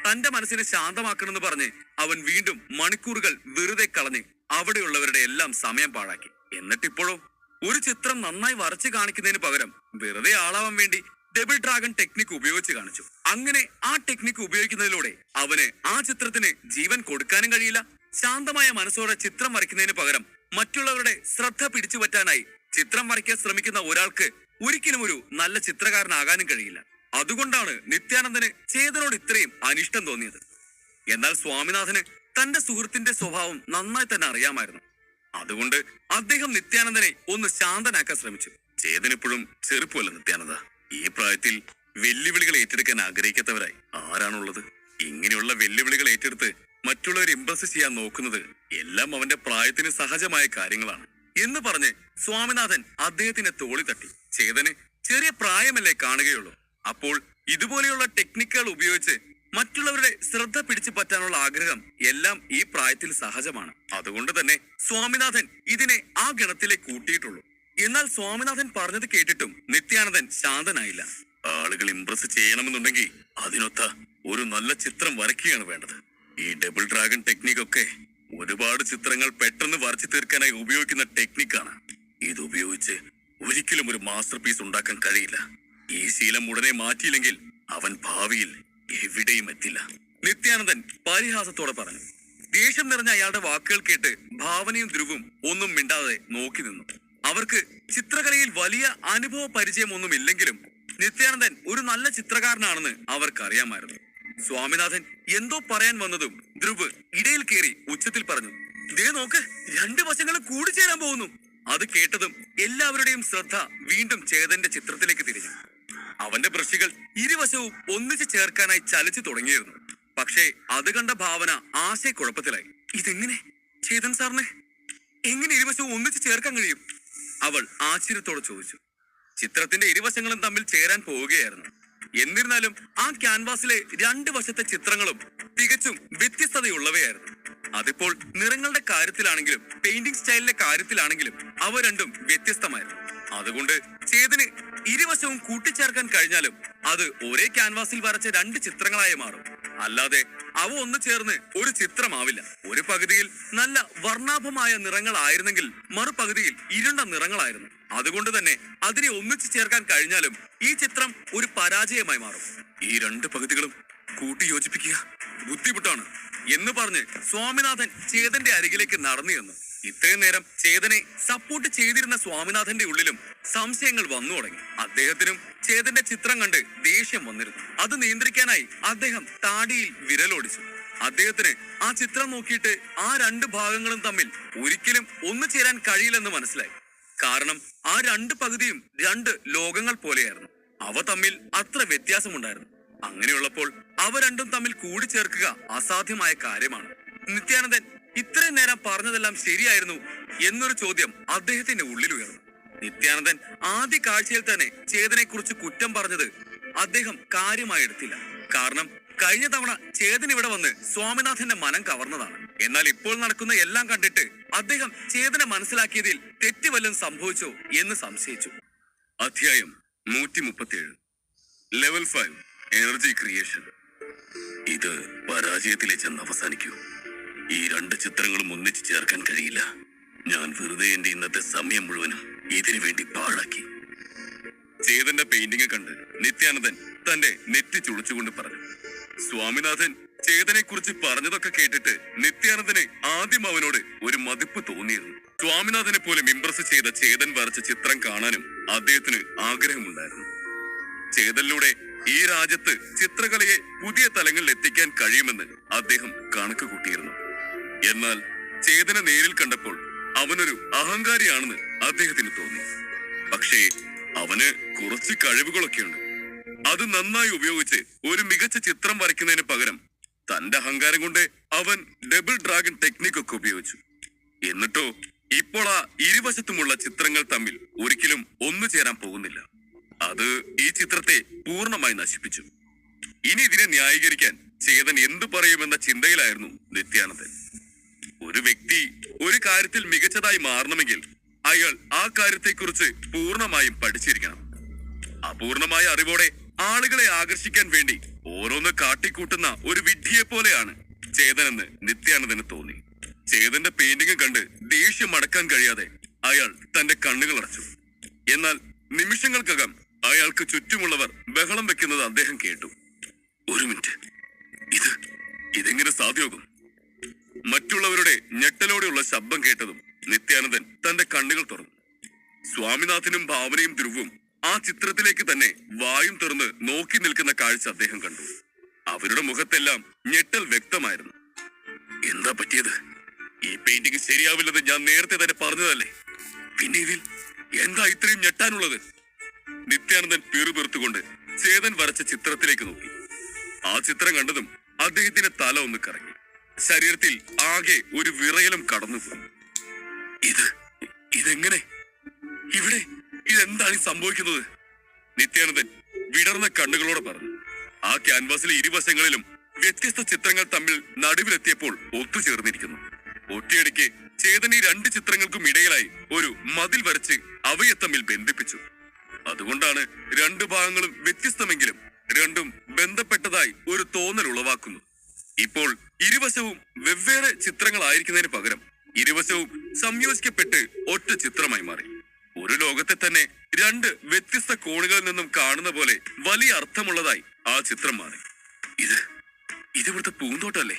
തന്റെ മനസ്സിനെ ശാന്തമാക്കണമെന്ന് പറഞ്ഞ് അവൻ വീണ്ടും മണിക്കൂറുകൾ വെറുതെ കളഞ്ഞ് അവിടെയുള്ളവരുടെ എല്ലാം സമയം പാഴാക്കി. എന്നിട്ടിപ്പോഴോ ഒരു ചിത്രം നന്നായി വരച്ച് കാണിക്കുന്നതിന് പകരം വെറുതെ ആളാവാൻ വേണ്ടി ഡബിൾ ഡ്രാഗൺ ടെക്നിക്ക് ഉപയോഗിച്ച് കാണിച്ചു. അങ്ങനെ ആ ടെക്നിക്ക് ഉപയോഗിക്കുന്നതിലൂടെ അവന് ആ ചിത്രത്തിന് ജീവൻ കൊടുക്കാനും കഴിയില്ല. ശാന്തമായ മനസ്സോടെ ചിത്രം വരയ്ക്കുന്നതിന് പകരം മറ്റുള്ളവരുടെ ശ്രദ്ധ പിടിച്ചു പറ്റാനായി ചിത്രം വരയ്ക്കാൻ ശ്രമിക്കുന്ന ഒരാൾക്ക് ഒരിക്കലും ഒരു നല്ല ചിത്രകാരനാകാനും കഴിയില്ല. അതുകൊണ്ടാണ് നിത്യാനന്ദന് ചേതനോട് ഇത്രയും അനിഷ്ടം തോന്നിയത്. എന്നാൽ സ്വാമിനാഥന് തന്റെ സുഹൃത്തിന്റെ സ്വഭാവം നന്നായി തന്നെ അറിയാമായിരുന്നു. അതുകൊണ്ട് അദ്ദേഹം നിത്യാനന്ദനെ ഒന്ന് ശാന്തനാക്കാൻ ശ്രമിച്ചു. ചേതനിപ്പോഴും ചെറുപ്പമല്ല നിത്യാനന്ദ. ഈ പ്രായത്തിൽ വെല്ലുവിളികൾ ഏറ്റെടുക്കാൻ ആഗ്രഹിക്കാത്തവരായി ആരാണുള്ളത്? ഇങ്ങനെയുള്ള വെല്ലുവിളികൾ ഏറ്റെടുത്ത് മറ്റുള്ളവരെ ഇംപ്രസ് ചെയ്യാൻ നോക്കുന്നത് എല്ലാം അവന്റെ പ്രായത്തിന് സഹജമായ കാര്യങ്ങളാണ് എന്ന് പറഞ്ഞ് സ്വാമിനാഥൻ അദ്ദേഹത്തിന്റെ തോളി തട്ടി. ചേതന് ചെറിയ പ്രായമല്ലേ കാണുകയുള്ളൂ. അപ്പോൾ ഇതുപോലെയുള്ള ടെക്നിക്കുകൾ ഉപയോഗിച്ച് മറ്റുള്ളവരുടെ ശ്രദ്ധ പിടിച്ചു പറ്റാനുള്ള ആഗ്രഹം എല്ലാം ഈ പ്രായത്തിൽ സഹജമാണ്. അതുകൊണ്ട് തന്നെ സ്വാമിനാഥൻ ഇതിനെ ആ ഗണത്തിലെ കൂട്ടിയിട്ടുള്ളൂ. എന്നാൽ സ്വാമിനാഥൻ പറഞ്ഞത് കേട്ടിട്ടും നിത്യാനന്ദൻ ശാന്തനായില്ല. ആളുകൾ ഇംപ്രസ് ചെയ്യണമെന്നുണ്ടെങ്കിൽ അതിനൊത്ത ഒരു നല്ല ചിത്രം വരയ്ക്കുകയാണ് വേണ്ടത്. ഈ ഡബിൾ ഡ്രാഗൺ ടെക്നിക്കൊക്കെ ഒരുപാട് ചിത്രങ്ങൾ പെട്ടെന്ന് വരച്ചു തീർക്കാനായി ഉപയോഗിക്കുന്ന ടെക്നിക്കാണ്. ഇതുപയോഗിച്ച് ഒരിക്കലും ഒരു മാസ്റ്റർ പീസ് ഉണ്ടാക്കാൻ കഴിയില്ല. ഈ ശീലം ഉടനെ മാറ്റിയില്ലെങ്കിൽ അവൻ ഭാവിയിൽ എവിടെയും എത്തില്ല. നിത്യാനന്ദൻ പരിഹാസത്തോടെ പറഞ്ഞു. ദേഷ്യം നിറഞ്ഞ അയാളുടെ വാക്കുകൾ കേട്ട് ഭാവനയും ധ്രുവും ഒന്നും മിണ്ടാതെ നോക്കി നിന്നു. അവർക്ക് ചിത്രകലയിൽ വലിയ അനുഭവ പരിചയമൊന്നും ഇല്ലെങ്കിലും നിത്യാനന്ദൻ ഒരു നല്ല ചിത്രകാരനാണെന്ന് അവർക്കറിയാമായിരുന്നു. സ്വാമിനാഥൻ എന്തോ പറയാൻ വന്നതും ധ്രുവ് ഇടയിൽ കയറി ഉച്ചത്തിൽ പറഞ്ഞു, ദേ നോക്ക്, രണ്ടു വശങ്ങളും കൂടിച്ചേരാൻ പോകുന്നു. അത് കേട്ടതും എല്ലാവരുടെയും ശ്രദ്ധ വീണ്ടും ചേതന്റെ ചിത്രത്തിലേക്ക് തിരിഞ്ഞു. അവന്റെ ബ്രഷുകൾ ഇരുവശവും ഒന്നിച്ച് ചേർക്കാനായി ചലിച്ചു തുടങ്ങിയിരുന്നു. പക്ഷേ അത് കണ്ട ഭാവന ആശയക്കുഴപ്പത്തിലായി. ഇതെങ്ങനെ ചേതൻ സാറിന് എങ്ങനെ ഇരുവശവും ഒന്നിച്ച് ചേർക്കാൻ കഴിയും? അവൾ ആശ്ചര്യത്തോടെ ചോദിച്ചു. ചിത്രത്തിന്റെ ഇരുവശങ്ങളും തമ്മിൽ ചേരാൻ പോവുകയായിരുന്നു. എന്നിരുന്നാലും ആ ക്യാൻവാസിലെ രണ്ട് വശത്തെ ചിത്രങ്ങളും തികച്ചും വ്യത്യസ്തതയുള്ളവയായിരുന്നു. അതിപ്പോൾ നിറങ്ങളുടെ കാര്യത്തിലാണെങ്കിലും പെയിന്റിംഗ് സ്റ്റൈലിന്റെ കാര്യത്തിലാണെങ്കിലും അവ രണ്ടും വ്യത്യസ്തമായിരുന്നു. അതുകൊണ്ട് ചേതന് ഇരുവശവും കൂട്ടിച്ചേർക്കാൻ കഴിഞ്ഞാലും അത് ഒരേ ക്യാൻവാസിൽ വരച്ച രണ്ട് ചിത്രങ്ങളായി മാറും. അല്ലാതെ അവ ഒന്ന് ചേർന്ന് ഒരു ചിത്രമാവില്ല. ഒരു പകുതിയിൽ നല്ല വർണ്ണാഭമായ നിറങ്ങളായിരുന്നെങ്കിൽ മറുപകുതിയിൽ ഇരുണ്ട നിറങ്ങളായിരുന്നു. അതുകൊണ്ട് തന്നെ അതിനെ ഒന്നിച്ചു ചേർക്കാൻ കഴിഞ്ഞാലും ഈ ചിത്രം ഒരു പരാജയമായി മാറും. ഈ രണ്ട് പകുതികളും കൂട്ടി യോജിപ്പിക്കുക ബുദ്ധിമുട്ടാണ് എന്ന് പറഞ്ഞ് സ്വാമിനാഥൻ ചേതന്റെ അരികിലേക്ക് നടന്നു ചെന്നു. ഇത്രയും നേരം ചേതനെ സപ്പോർട്ട് ചെയ്തിരുന്ന സ്വാമിനാഥന്റെ ഉള്ളിലും സംശയങ്ങൾ വന്നു തുടങ്ങി. അദ്ദേഹത്തിനും ചേതന്റെ ചിത്രം കണ്ട് ദേഷ്യം വന്നിരുന്നു. അത് നിയന്ത്രിക്കാനായി അദ്ദേഹം താടിയിൽ വിരലോടിച്ചു. അദ്ദേഹത്തിന് ആ ചിത്രം നോക്കിയിട്ട് ആ രണ്ട് ഭാഗങ്ങളും തമ്മിൽ ഒരിക്കലും ഒന്നു ചേരാൻ കഴിയില്ലെന്ന് മനസ്സിലായി. കാരണം ആ രണ്ട് പകുതിയും രണ്ട് ലോകങ്ങൾ പോലെയായിരുന്നു. അവ തമ്മിൽ അത്ര വ്യത്യാസമുണ്ടായിരുന്നു. അങ്ങനെയുള്ളപ്പോൾ അവ രണ്ടും തമ്മിൽ കൂടിച്ചേർക്കുക അസാധ്യമായ കാര്യമാണ്. നിത്യാനന്ദൻ ഇത്രയും നേരം പറഞ്ഞതെല്ലാം ശരിയായിരുന്നു എന്നൊരു ചോദ്യം അദ്ദേഹത്തിന്റെ ഉള്ളിൽ ഉയർന്നു. നിത്യാനന്ദൻ ആദ്യ കാഴ്ചയിൽ തന്നെ ചേതനെ കുറിച്ച് കുറ്റം പറഞ്ഞത് അദ്ദേഹം കാര്യമായി എടുത്തില്ല. കാരണം കഴിഞ്ഞ തവണ ചേതൻ ഇവിടെ വന്ന് സ്വാമിനാഥന്റെ മനം കവർന്നതാണ്. എന്നാൽ ഇപ്പോൾ നടക്കുന്ന എല്ലാം കണ്ടിട്ട് അദ്ദേഹം ചേതനെ മനസ്സിലാക്കിയതിൽ തെറ്റ് വല്ലതും സംഭവിച്ചോ എന്ന് സംശയിച്ചു. അധ്യായം 137. Level 5 energy creation. ഇത് പരാജയത്തിലെ ചെന്ന് അവസാനിക്കൂ. ഈ രണ്ട് ചിത്രങ്ങളും ഒന്നിച്ചു ചേർക്കാൻ കഴിയില്ല. ഞാൻ വെറുതെ എന്റെ ഇന്നത്തെ സമയം മുഴുവനും ഇതിനു വേണ്ടി പാഴാക്കി. ചേതന്റെ പെയിന്റിംഗ് കണ്ട് നിത്യാനന്ദൻ തന്റെ നെറ്റി ചുളിച്ചുകൊണ്ട് പറഞ്ഞു. സ്വാമിനാഥൻ ചേതനെ കുറിച്ച് പറഞ്ഞതൊക്കെ കേട്ടിട്ട് നിത്യാനന്ദന് ആദ്യം അവനോട് ഒരു മതിപ്പ് തോന്നിയിരുന്നു. സ്വാമിനാഥനെ പോലും ഇംപ്രസ് ചെയ്ത ചേതൻ വരച്ച ചിത്രം കാണാനും അദ്ദേഹത്തിന് ആഗ്രഹമുണ്ടായിരുന്നു. ചേതനിലൂടെ ഈ രാജ്യത്ത് ചിത്രകലയെ പുതിയ തലങ്ങളിൽ എത്തിക്കാൻ കഴിയുമെന്ന് അദ്ദേഹം കണക്ക് കൂട്ടിയിരുന്നു. എന്നാൽ ചേതനെ നേരിൽ കണ്ടപ്പോൾ അവനൊരു അഹങ്കാരിയാണെന്ന് അദ്ദേഹത്തിന് തോന്നി. പക്ഷേ അവന് കുറച്ച് കഴിവുകളൊക്കെയുണ്ട്. അത് നന്നായി ഉപയോഗിച്ച് ഒരു മികച്ച ചിത്രം വരയ്ക്കുന്നതിന് പകരം തന്റെ അഹങ്കാരം കൊണ്ട് അവൻ ഡബിൾ ഡ്രാഗൺ ടെക്നിക് ഒക്കെ ഉപയോഗിച്ചു. എന്നിട്ടോ ഇപ്പോൾ ആ ഇരുവശത്തുമുള്ള ചിത്രങ്ങൾ തമ്മിൽ ഒരിക്കലും ഒന്നു ചേരാൻ പോകുന്നില്ല. അത് ഈ ചിത്രത്തെ പൂർണ്ണമായി നശിപ്പിച്ചു. ഇനി ഇതിനെ ന്യായീകരിക്കാൻ ചേതൻ എന്തു പറയുമെന്ന ചിന്തയിലായിരുന്നു നിത്യാനന്ദൻ. ഒരു വ്യക്തി ഒരു കാര്യത്തിൽ മികച്ചതായി മാറണമെങ്കിൽ അയാൾ ആ കാര്യത്തെക്കുറിച്ച് പൂർണ്ണമായും പഠിച്ചിരിക്കണം. അപൂർണമായ അറിവോടെ ആളുകളെ ആകർഷിക്കാൻ വേണ്ടി ഓരോന്ന് കാട്ടിക്കൂട്ടുന്ന ഒരു വിഡ്ഢിയെ പോലെയാണ് ചേതനെന്ന് നിത്യാനന്ദന് തോന്നി. ചേതന്റെ പെയിന്റിംഗ് കണ്ട് ദേഷ്യം അടക്കാൻ കഴിയാതെ അയാൾ തന്റെ കണ്ണുകൾ അടച്ചു. എന്നാൽ നിമിഷങ്ങൾക്കകം അയാൾക്ക് ചുറ്റുമുള്ളവർ ബഹളം വെക്കുന്നത് അദ്ദേഹം കേട്ടു. ഒരു മിനിറ്റ്, ഇതെങ്ങനെ സാധ്യമാകും? മറ്റുള്ളവരുടെ ഞെട്ടലോടെയുള്ള ശബ്ദം കേട്ടതും നിത്യാനന്ദൻ തന്റെ കണ്ണുകൾ തുറന്നു. സ്വാമിനാഥനും ഭാവനയും ധ്രുവും ആ ചിത്രത്തിലേക്ക് തന്നെ വായും തുറന്ന് നോക്കി നിൽക്കുന്ന കാഴ്ച അദ്ദേഹം കണ്ടു. അവരുടെ മുഖത്തെല്ലാം ഞെട്ടൽ വ്യക്തമായിരുന്നു. എന്താ പറ്റിയത്? ഈ പെയിന്റിംഗ് ശരിയാവില്ലെന്ന് ഞാൻ നേരത്തെ തന്നെ പറഞ്ഞതല്ലേ, പിന്നെ ഇതിൽ എന്താ ഇത്രയും ഞെട്ടാനുള്ളത്? നിത്യാനന്ദൻ പിറുപിറുത്തുകൊണ്ട് ചേതൻ വരച്ച ചിത്രത്തിലേക്ക് നോക്കി. ആ ചിത്രം കണ്ടതും അദ്ദേഹത്തിന്റെ തല ഒന്ന് കറങ്ങി. ശരീരത്തിൽ ആകെ ഒരു വിറയലും കടന്നുപോയി. ഇതെങ്ങനെ? ഇതെന്താണ് സംഭവിക്കുന്നത്? നിത്യാനന്ദൻ വിടർന്ന കണ്ണുകളോടെ പറഞ്ഞു. ആ ക്യാൻവാസിലെ ഇരുവശങ്ങളിലും വ്യത്യസ്ത ചിത്രങ്ങൾ തമ്മിൽ നടുവിലെത്തിയപ്പോൾ ഒത്തുചേർന്നിരിക്കുന്നു. ഒറ്റയടിക്ക് ചേതൻ ഈ രണ്ട് ചിത്രങ്ങൾക്കും ഇടയിലായി ഒരു മതിൽ വരച്ച് അവയെ തമ്മിൽ ബന്ധിപ്പിച്ചു. അതുകൊണ്ടാണ് രണ്ടു ഭാഗങ്ങളും വ്യത്യസ്തമെങ്കിലും രണ്ടും ബന്ധപ്പെട്ടതായി ഒരു തോന്നൽ ഉളവാക്കുന്നു. ഇപ്പോൾ ഇരുവശവും വെവ്വേറെ ചിത്രങ്ങളായിരിക്കുന്നതിന് പകരം ഇരുവശവും സംയോജിക്കപ്പെട്ട് ഒറ്റ ചിത്രമായി മാറി. ഒരു ലോകത്തെ തന്നെ രണ്ട് വ്യത്യസ്ത കോണുകളിൽ നിന്നും കാണുന്ന പോലെ വലിയ അർത്ഥമുള്ളതായി ആ ചിത്രം മാറി. ഇവിടുത്തെ പൂന്തോട്ടല്ലേ?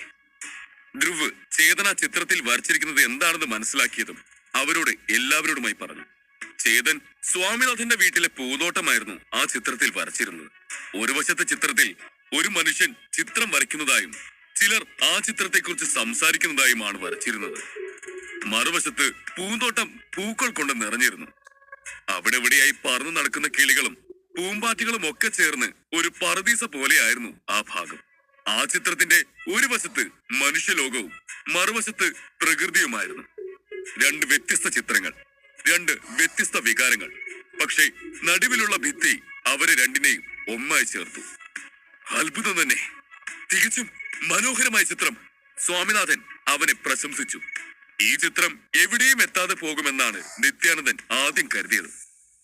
ധ്രുവ് ചേതന ചിത്രത്തിൽ വരച്ചിരിക്കുന്നത് എന്താണെന്ന് മനസ്സിലാക്കിയതും അവരോട് എല്ലാവരോടുമായി പറഞ്ഞു. ചേതൻ സ്വാമിനാഥന്റെ വീട്ടിലെ പൂന്തോട്ടമായിരുന്നു ആ ചിത്രത്തിൽ വരച്ചിരുന്നത്. ഒരു വശത്തെ ചിത്രത്തിൽ ഒരു മനുഷ്യൻ ചിത്രം വരയ്ക്കുന്നതായും ചിലർ ആ ചിത്രത്തെക്കുറിച്ച് സംസാരിക്കുന്നതായുമാണ് വരച്ചിരുന്നത്. മറുവശത്ത് പൂന്തോട്ടം പൂക്കൾ കൊണ്ട് നിറഞ്ഞിരുന്നു. അവിടെ എവിടെയായി പറന്നു നടക്കുന്ന കിളികളും പൂമ്പാറ്റകളും ഒക്കെ ചേർന്ന് ഒരു പറുദീസ പോലെയായിരുന്നു ആ ഭാഗം. ആ ചിത്രത്തിന്റെ ഒരു വശത്ത് മനുഷ്യലോകവും മറുവശത്ത് പ്രകൃതിയുമായിരുന്നു. രണ്ട് വ്യത്യസ്ത ചിത്രങ്ങൾ, രണ്ട് വ്യത്യസ്ത വികാരങ്ങൾ. പക്ഷേ നടുവിലുള്ള ഭിത്തി അവരെ രണ്ടിനെയും ഒന്നായി ചേർത്തു. അത്ഭുതം തന്നെ, തികച്ചും മനോഹരമായ ചിത്രം. സ്വാമിനാഥൻ അവനെ പ്രശംസിച്ചു. ഈ ചിത്രം എവിടെയും എത്താതെ പോകുമെന്നാണ് നിത്യാനന്ദൻ ആദ്യം കരുതിയത്.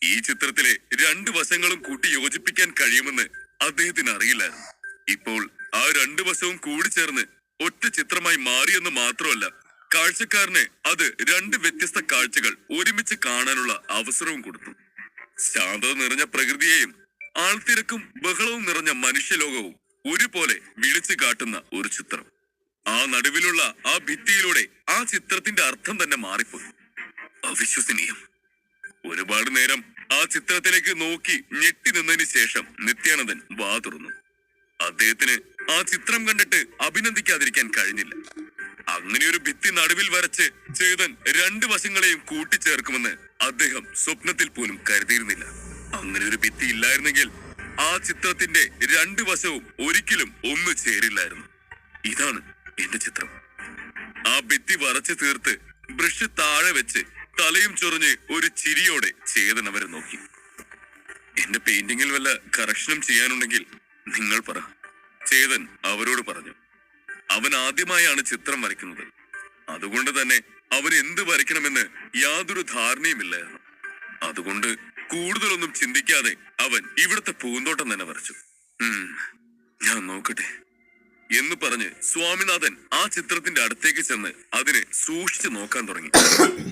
ഈ ചിത്രത്തിലെ രണ്ട് വശങ്ങളും കൂട്ടി യോജിപ്പിക്കാൻ കഴിയുമെന്ന് അദ്ദേഹത്തിന് അറിയില്ലായിരുന്നു. ഇപ്പോൾ ആ രണ്ടു വശവും കൂടിച്ചേർന്ന് ഒറ്റ ചിത്രമായി മാറിയെന്ന് മാത്രമല്ല, കാഴ്ചക്കാരന് അത് രണ്ട് വ്യത്യസ്ത കാഴ്ചകൾ ഒരുമിച്ച് കാണാനുള്ള അവസരവും കൊടുത്തു. ശാന്തത നിറഞ്ഞ പ്രകൃതിയെയും ആൾത്തിരക്കും ബഹളവും നിറഞ്ഞ മനുഷ്യലോകവും ഒരുപോലെ വിളിച്ചു കാട്ടുന്ന ഒരു ചിത്രം. ആ നടുവിലുള്ള ആ ഭിത്തിയിലൂടെ ആ ചിത്രത്തിന്റെ അർത്ഥം തന്നെ മാറിപ്പോയി. അവിശ്വസനീയം. ഒരുപാട് നേരം ആ ചിത്രത്തിലേക്ക് നോക്കി ഞെട്ടി നിന്നതിന് ശേഷം നിത്യാനന്ദൻ വാ തുറന്നു. അദ്ദേഹത്തിന് ആ ചിത്രം കണ്ടിട്ട് അഭിനന്ദിക്കാതിരിക്കാൻ കഴിഞ്ഞില്ല. അങ്ങനെ ഒരു ഭിത്തി നടുവിൽ വരച്ച് ചേതൻ രണ്ട് വശങ്ങളെയും കൂട്ടിച്ചേർക്കുമെന്ന് അദ്ദേഹം സ്വപ്നത്തിൽ പോലും കരുതിയിരുന്നില്ല. അങ്ങനെ ഒരു ഭിത്തി ഇല്ലായിരുന്നെങ്കിൽ ആ ചിത്രത്തിന്റെ രണ്ട് വശവും ഒരിക്കലും ഒന്ന് ചേരില്ലായിരുന്നു. ഇതാണ് എന്റെ ചിത്രം. ആ ഭിത്തി വരച്ച് തീർത്ത് ബ്രഷ് താഴെ വെച്ച് തലയും ചൊറിഞ്ഞ് ഒരു ചിരിയോടെ ചേതൻ അവരെ നോക്കി. എന്റെ പെയിന്റിങ്ങിൽ വല്ല കറക്ഷനും ചെയ്യാനുണ്ടെങ്കിൽ നിങ്ങൾ പറ, ചേതൻ അവരോട് പറഞ്ഞു. അവൻ ആദ്യമായാണ് ചിത്രം വരയ്ക്കുന്നത്. അതുകൊണ്ട് തന്നെ അവൻ എന്ത് വരയ്ക്കണമെന്ന് യാതൊരു ധാരണയുമില്ലായിരുന്നു. അതുകൊണ്ട് കൂടുതലൊന്നും ചിന്തിക്കാതെ അവൻ ഇവിടുത്തെ പൂന്തോട്ടം തന്നെ വരച്ചു. ഞാൻ നോക്കട്ടെ. എന്ന് പറഞ്ഞ് സ്വാമിനാഥൻ ആ ചിത്രത്തിന്റെ അടുത്തേക്ക് ചെന്ന് അതിനെ സൂക്ഷിച്ചു നോക്കാൻ തുടങ്ങി.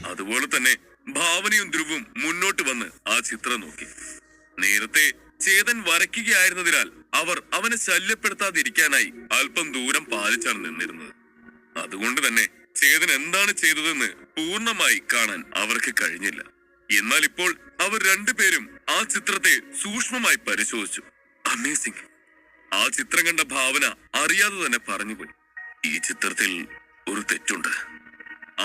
അതുപോലെ തന്നെ ഭാവനയും ധ്രുവും മുന്നോട്ട് വന്ന് ആ ചിത്രം നോക്കി. നേരത്തെ ചേതൻ വരയ്ക്കുകയായിരുന്നതിനാൽ അവർ അവനെ ശല്യപ്പെടുത്താതിരിക്കാനായി അല്പം ദൂരം പാലിച്ചാണ് നിന്നിരുന്നത്. അതുകൊണ്ട് തന്നെ ചേതൻ എന്താണ് ചെയ്തതെന്ന് പൂർണ്ണമായി കാണാൻ അവർക്ക് കഴിഞ്ഞില്ല. എന്നാൽ ഇപ്പോൾ അവർ രണ്ടുപേരും ആ ചിത്രത്തെ സൂക്ഷ്മമായി പരിശോധിച്ചു. അമേസിംഗ്! ആ ചിത്രം കണ്ട ഭാവന അറിയാതെ തന്നെ പറഞ്ഞുപോയി, ഈ ചിത്രത്തിൽ ഒരു തെറ്റുണ്ട്.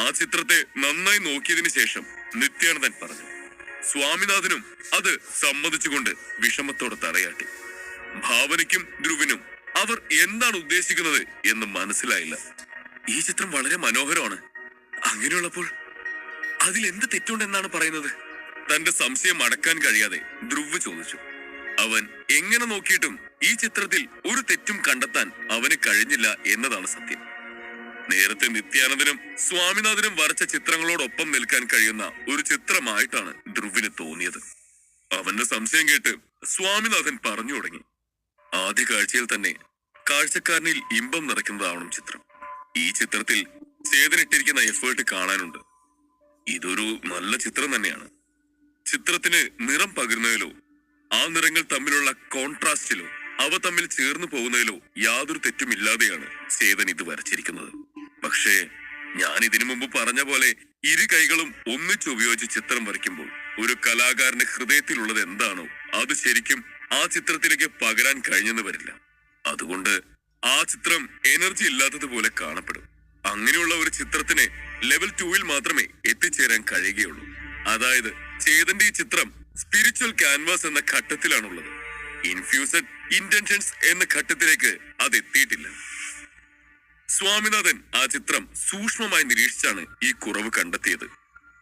ആ ചിത്രത്തെ നന്നായി നോക്കിയതിനു ശേഷം നിത്യാനന്ദൻ പറഞ്ഞു. സ്വാമിനാഥനും അത് സമ്മതിച്ചുകൊണ്ട് വിഷമത്തോടെ തലയാട്ടി. ഭാവനയ്ക്കും ധ്രുവിനും അവർ എന്താണ് ഉദ്ദേശിക്കുന്നത് എന്ന് മനസ്സിലായില്ല. ഈ ചിത്രം വളരെ മനോഹരമാണ്. അങ്ങനെയുള്ളപ്പോൾ അതിൽ എന്ത് തെറ്റുണ്ടെന്നാണ് പറയുന്നത്? തന്റെ സംശയം അടക്കാൻ കഴിയാതെ ധ്രുവ് ചോദിച്ചു. അവൻ എങ്ങനെ നോക്കിയിട്ടും ഈ ചിത്രത്തിൽ ഒരു തെറ്റും കണ്ടെത്താൻ അവന് കഴിഞ്ഞില്ല എന്നതാണ് സത്യം. നേരത്തെ നിത്യാനന്ദനും സ്വാമിനാഥനും വരച്ച ചിത്രങ്ങളോടൊപ്പം നിൽക്കാൻ കഴിയുന്ന ഒരു ചിത്രമായിട്ടാണ് ധ്രുവിന് തോന്നിയത്. അവന്റെ സംശയം കേട്ട് സ്വാമിനാഥൻ പറഞ്ഞു തുടങ്ങി. ആദ്യ കാഴ്ചയിൽ തന്നെ കാഴ്ചക്കാരനിൽ ഇമ്പം നിറയ്ക്കുന്നതാവണം ചിത്രം. ഈ ചിത്രത്തിൽ ചേതനിട്ടിരിക്കുന്ന എഫേർട്ട് കാണാനുണ്ട്. ഇതൊരു നല്ല ചിത്രം തന്നെയാണ്. ചിത്രത്തിന് നിറം പകരുന്നതിലോ ആ നിറങ്ങൾ തമ്മിലുള്ള കോൺട്രാസ്റ്റിലോ അവ തമ്മിൽ ചേർന്ന് പോകുന്നതിലോ യാതൊരു തെറ്റുമില്ലാതെയാണ് ചേതൻ ഇത് വരച്ചിരിക്കുന്നത്. പക്ഷേ ഞാൻ ഇതിനു മുമ്പ് പറഞ്ഞ പോലെ ഇരു കൈകളും ഒന്നിച്ച് ഉപയോഗിച്ച് ചിത്രം വരയ്ക്കുമ്പോൾ ഒരു കലാകാരന്റെ ഹൃദയത്തിലുള്ളത് എന്താണോ അത് ശരിക്കും ആ ചിത്രത്തിലേക്ക് പകരാൻ കഴിഞ്ഞെന്ന് വരില്ല. അതുകൊണ്ട് ആ ചിത്രം എനർജി ഇല്ലാത്തതുപോലെ കാണപ്പെടും. അങ്ങനെയുള്ള ഒരു ചിത്രത്തിന് ലെവൽ 2-ൽ മാത്രമേ എത്തിച്ചേരാൻ കഴിയുകയുള്ളൂ. അതായത് ചേതന്റെ ഈ ചിത്രം സ്പിരിച്വൽ ക്യാൻവാസ് എന്ന ഘട്ടത്തിലാണുള്ളത്. ഇൻഫ്യൂസഡ് ഇന്റൻഷൻസ് എന്ന ഘട്ടത്തിലേക്ക് അത് എത്തിയിട്ടില്ല. സ്വാമിനാഥൻ ആ ചിത്രം സൂക്ഷ്മമായി നിരീക്ഷിച്ചാണ് ഈ കുറവ് കണ്ടെത്തിയത്.